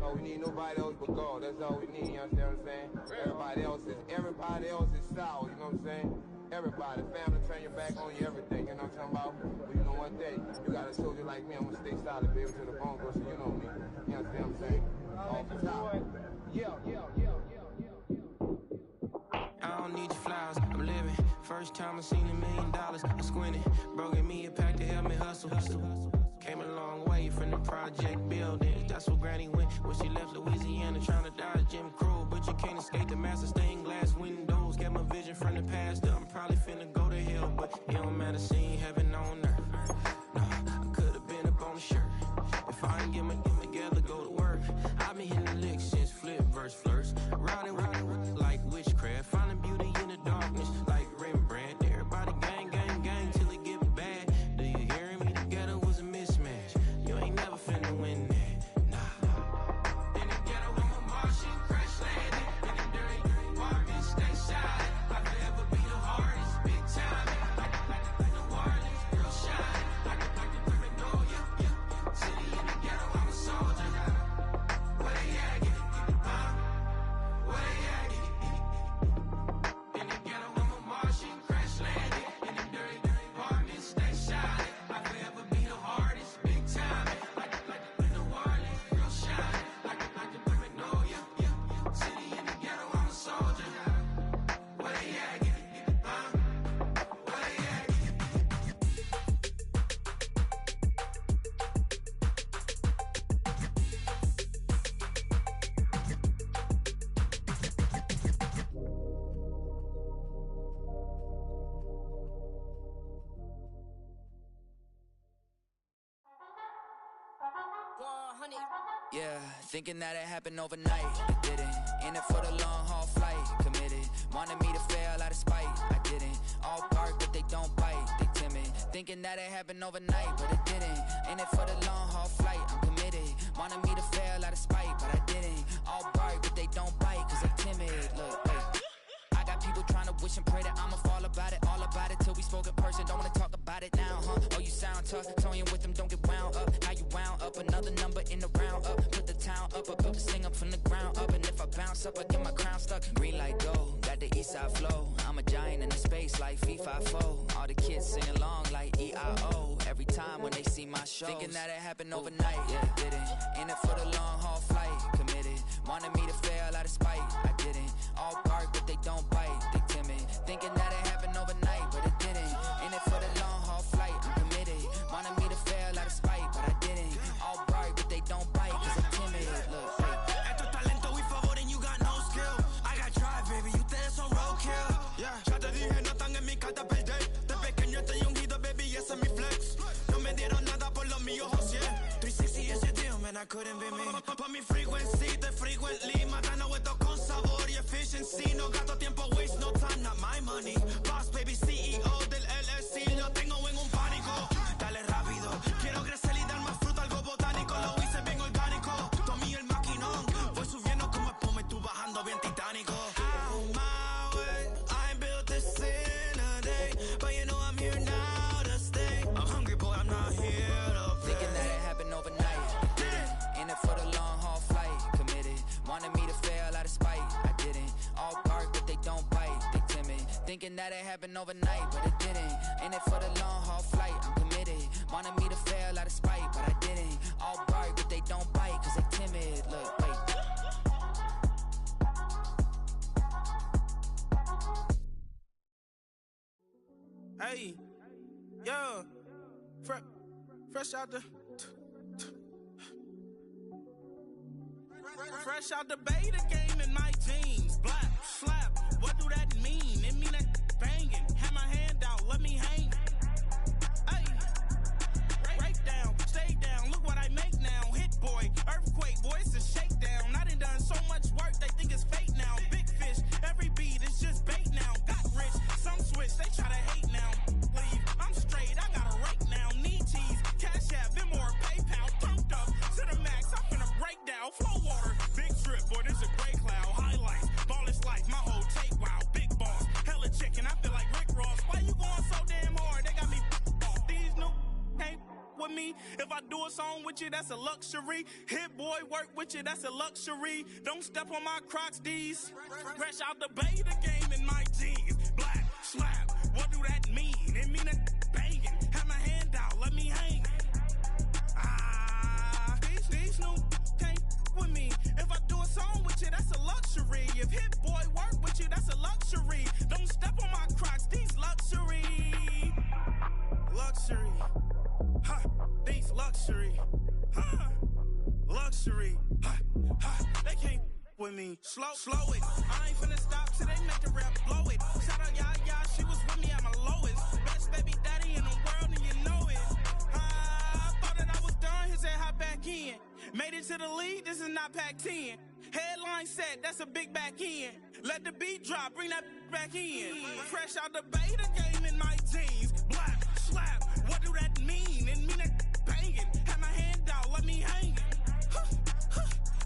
all we need, nobody else but God. That's all we need, you understand what I'm saying? Everybody else is sour, you know what I'm saying? Everybody, family, turn your back on you, everything, you know what I'm talking about? But you know one day, you got a soldier like me, I'm gonna stay solid, baby, to the bone, bro, so you know me. You understand what I'm saying? Off the top. Yeah. I don't need your flowers, I'm living. First time I seen $1 million, I squinted. Bro gave me a pack to help me hustle. Came a long way from the project building. That's where Granny went when she left Louisiana, trying to dodge Jim Crow. But you can't escape the master stained glass windows. Got my vision from the past, I'm probably finna go to hell, but it don't matter, seeing heaven on earth. No, I could've been up on the shirt. If I ain't get my together, go to work. I've been hitting the licks since flip verse flirts. Riding like witchcraft, finding beauty in the darkness like Rembrandt. Everybody gang till it get bad. Do you hear me? Together was a mismatch. You ain't never finna win that, nah. In the ghetto, I'm a Martian, crash landing. In the dirty apartment, stay shine. I forever be the hardest, big time. Like the wireless, real shine. Like the perfect door, yeah. City in the ghetto, I'm a soldier. Where they at? Get it, where they at? In the ghetto, I'm a Martian, crash landing. In the dirty apartment, stay shining. I forever be the hardest, big time. Like the wireless, real shine. Like the perfect door, yeah. City in the ghetto, I'm a soldier. Where they at? Where they at? Yeah, thinking that it happened overnight, it didn't. In it for the long haul flight, committed. Wanted me to fail out of spite, I didn't. All bark but they don't bite, they timid. Thinking that it happened overnight, but it didn't. In it for the long haul flight, I'm committed. Wanted me to fail out of spite, but I didn't. All bark but they don't bite, cause they timid. Look, hey. I got people trying to wish and pray that I'ma fall about it, all about it till we spoke in person. Don't wanna talk about it now, huh? Oh, you sound tough, toying with them, don't get wound up. How you wound up? Another number in the round up. Put the town up, I built this thing up from the ground up. And if I bounce up, I get my crown stuck. Green light go, got the east side flow. I'm a giant in the space like FIFA4. All the kids sing along like EIO. Every time when they see my shows. Thinking that it happened overnight, yeah, it didn't. In it for the long haul flight, committed. Wanted me to fail out of spite, I didn't. All bark but they don't bite, they timid. Thinking that it happened overnight, but it didn't. In it for the long haul flight, I'm committed. Wanted me to fail out of spite, but I didn't. All bark but they don't bite, cause I'm timid. Look, Esto es talento y favor and you got no skill. I got drive, baby, ustedes son roadkill. Yeah, ya te dije, no están en mi carta perder. De pequeño estoy ungido, baby, ese es mi flex. No me dieron nada por lo mío, José. 360 is your deal, man, I couldn't be me. Pa' mi frequency, te frequently. Matando esto con sabor y efficiency. No gasto tiempo, waste no time, not my money. Boss, baby, CEO del LLC. Lo tengo en un pánico. Dale rápido, quiero crecer y dar más fruto, algo botánico. Lo hice bien orgánico. Tomé el maquinón. Voy subiendo como espuma y tú bajando bien titánico. Out my way, I ain't built this in a day. But you know I'm here now to stay. I'm hungry, boy, I'm not here to play. thinking that it happened overnight, it didn't. In it for the long haul flight, committed. Wanted me to fail out of spite, I didn't. All bark but they don't bite, they timid. Thinking that it happened overnight, but it didn't. In it for the long haul flight, I'm committed. Wanted me to fail out of spite, but I didn't. All bark but they don't bite, cause they timid. Look, wait. Hey, yo, fresh out the fresh out the beta game in my jeans. Black, slap, what do that mean? It mean that banging. Have my hand out, let me hang. Hey, break down, stay down, look what I make now. Hit boy, earthquake, boy, it's a shakedown. I done so much work, they think it's fake now. Big fish, every beat is just bait now. Got rich, some switch, they try to hate now. Leave, I'm straight, I got a rake now. Need cheese, cash app, Venmo or PayPal. Pumped up to the max, I'm finna break down. Flow water, big trip, boy, this a gray cloud. Highlights, ball is life, my whole take, wow. Big boss, hella chicken, I feel like Rick Ross. Why you going so damn hard? a song with you, that's a luxury. Hit boy, work with you, that's a luxury. Don't step on my Crocs, D's. Fresh out the bay, the game in my jeans. Black, slap, what do that mean? It mean a banging. Have my hand out, let me hang. These new can't with me. If I do a song with you, that's a luxury. If hit boy work with you, that's a luxury. Don't step on my Crocs, these luxury. Luxury. Ha, these luxury. Ha, luxury. Ha, ha, they can't with me. Slow it. I ain't finna stop till they make the rap blow it. Shout out Yaya, she was with me at my lowest. Best baby daddy in the world and you know it. I thought that I was done, he said hop back in. Made it to the lead, this is not Pac-10. Headline set, that's a big back end. Let the beat drop, bring that back in. Fresh out the bay, the game in my jeans. Black, slap, what do that mean? It mean that banging. Have my hand out, let me hang it.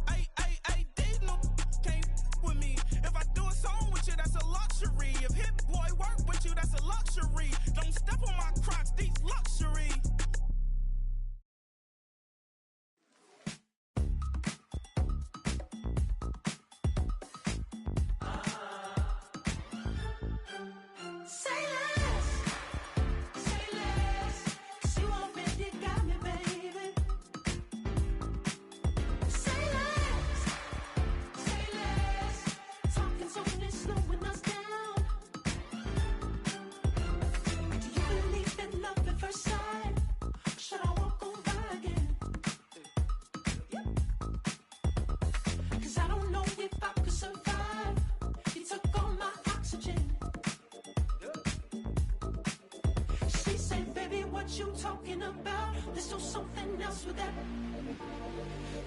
Ay, these no can't with me. If I do a song with you, that's a luxury. If hit boy work with you, that's a luxury. Don't step on my Crocs, these luxury.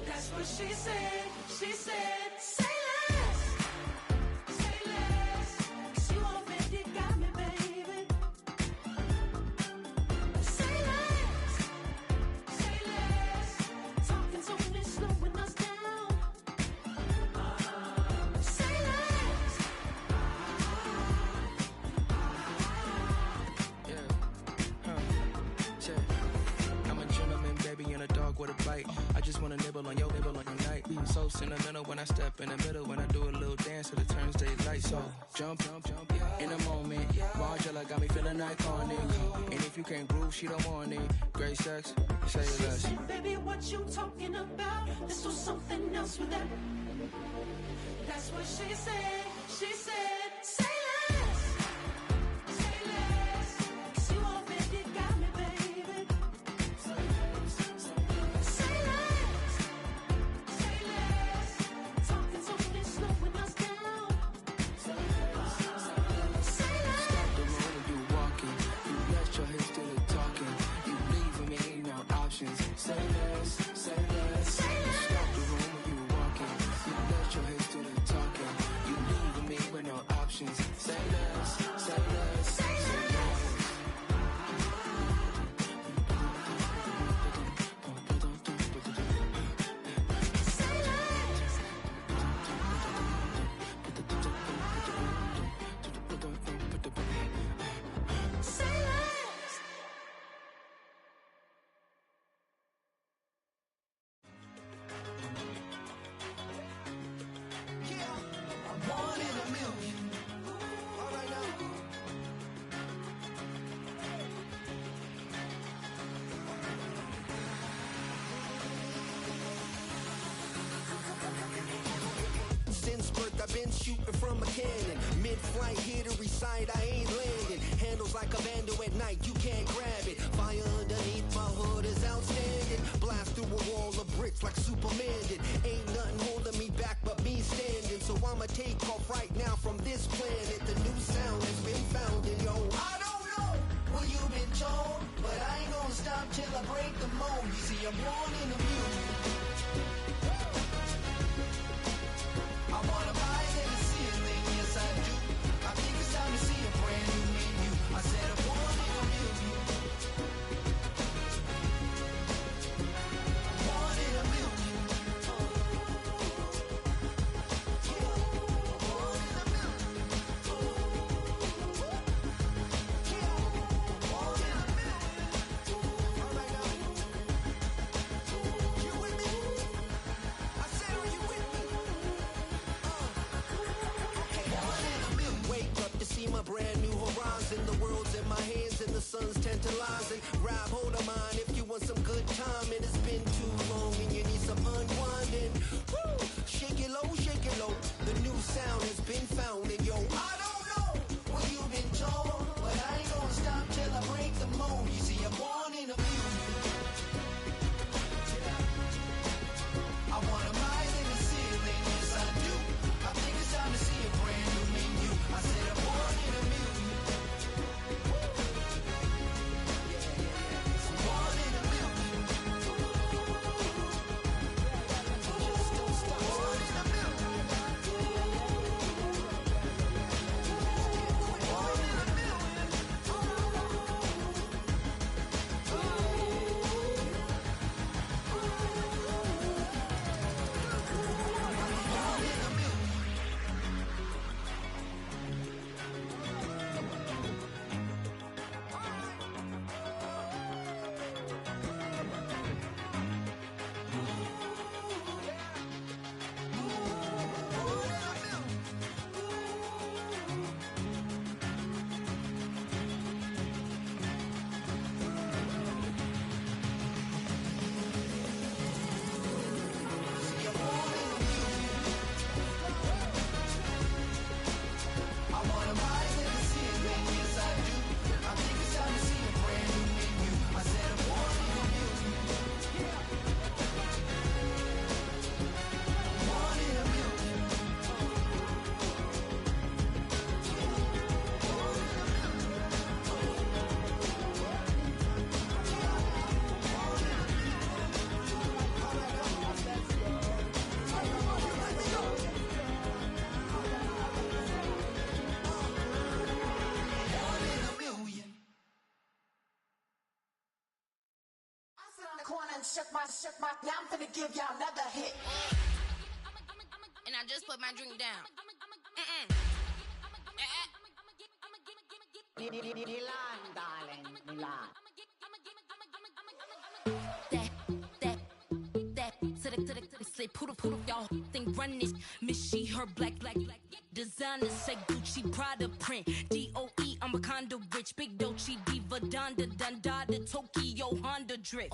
That's what she said. She said, say less. Say less. 'Cause you already got me, baby. Say less. Say less. Talking so when it's slowing us down. Say less. I'm a gentleman, baby, and a dog with a bite. I just wanna nibble on your night. So sentimental when I step in the middle. When I do a little dance till it turns daylight. So jump, in a moment. Margella got me feeling iconic. And if you can't groove, she don't want it. Great sex, say less. She said, baby, what you talking about? Let's do something else with that. That's what she said. She said, say less. Say less. 'Cause you already got me, baby. Say less. Say less. Talking so when it's slowing us down. Say less. Say less. Stop the road when you walking. You let your hips do the talking. You leaving me no options. Say less, say less. Say less. Stop the room when you walking. You let your hips do the talking. You leaving me with no options. Say less, say less, say less. Say less. One in a million. All right now. Since birth, I've been shooting from a cannon. Mid-flight, here to recite, I ain't landing. Handles like a vandal at night, you can't grab it. Fire underneath my hood is outstanding. Blast through a wall of bricks like Superman did. Ain't nothing holding me back but me standing. So I'ma take off right now from this planet. The new sound has been found in yo. I don't know what you've been told, but I ain't gonna stop till I break the mold. You see, I'm born in the music. I wanna rise in the ceiling, yes I do. I think it's time to see a brand new me and you. I said I'm born in a million. Born in a million. Born in a million. Born in a million. All right now. shook my, now I'm finna give y'all another hit. And I just put my drink down. Milan, darling, Milan. To the say poodle, y'all think run this. Miss she, her black designer say Gucci, Prada print. DOE, I'm a condo rich. Big Dolce, Diva, Donda, Dundada, Tokyo, Honda drip.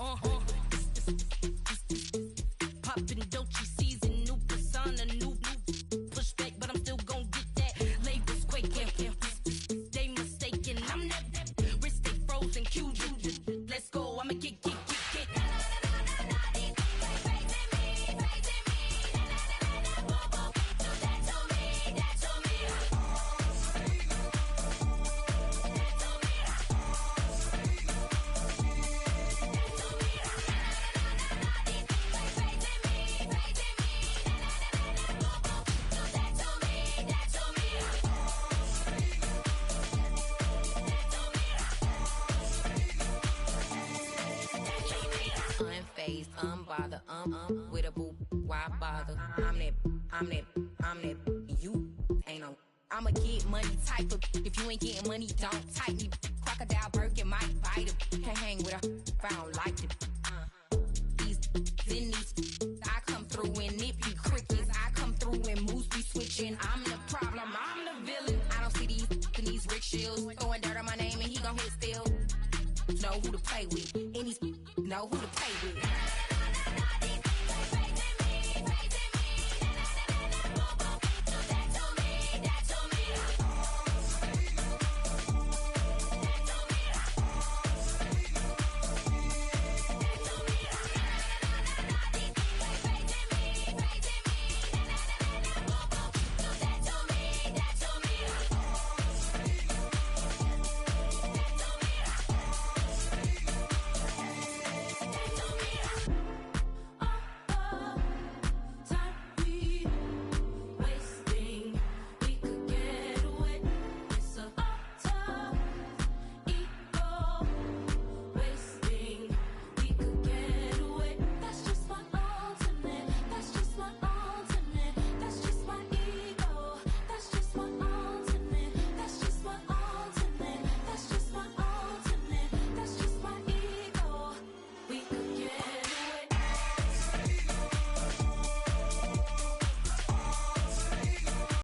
Poppin' Dolce season, new persona, new pushback, but I'm still gon' get that. Labels quaking, they mistaken. I'm that wrist stay frozen, Cuban. Let's go, I'ma get. Unbothered, with a boo, why bother? I'm that, you ain't no. I'ma get money type of, if you ain't getting money, don't type me. Crocodile Birkin might bite him. Can't hang with her if I don't like it. These, I come through in nippy crickets. I come through in moose be switching. I'm the problem, I'm the villain. I don't see these rickshaws throwing dirt on my name and he gon' hit still. Know who to play with, and he's know who to play with.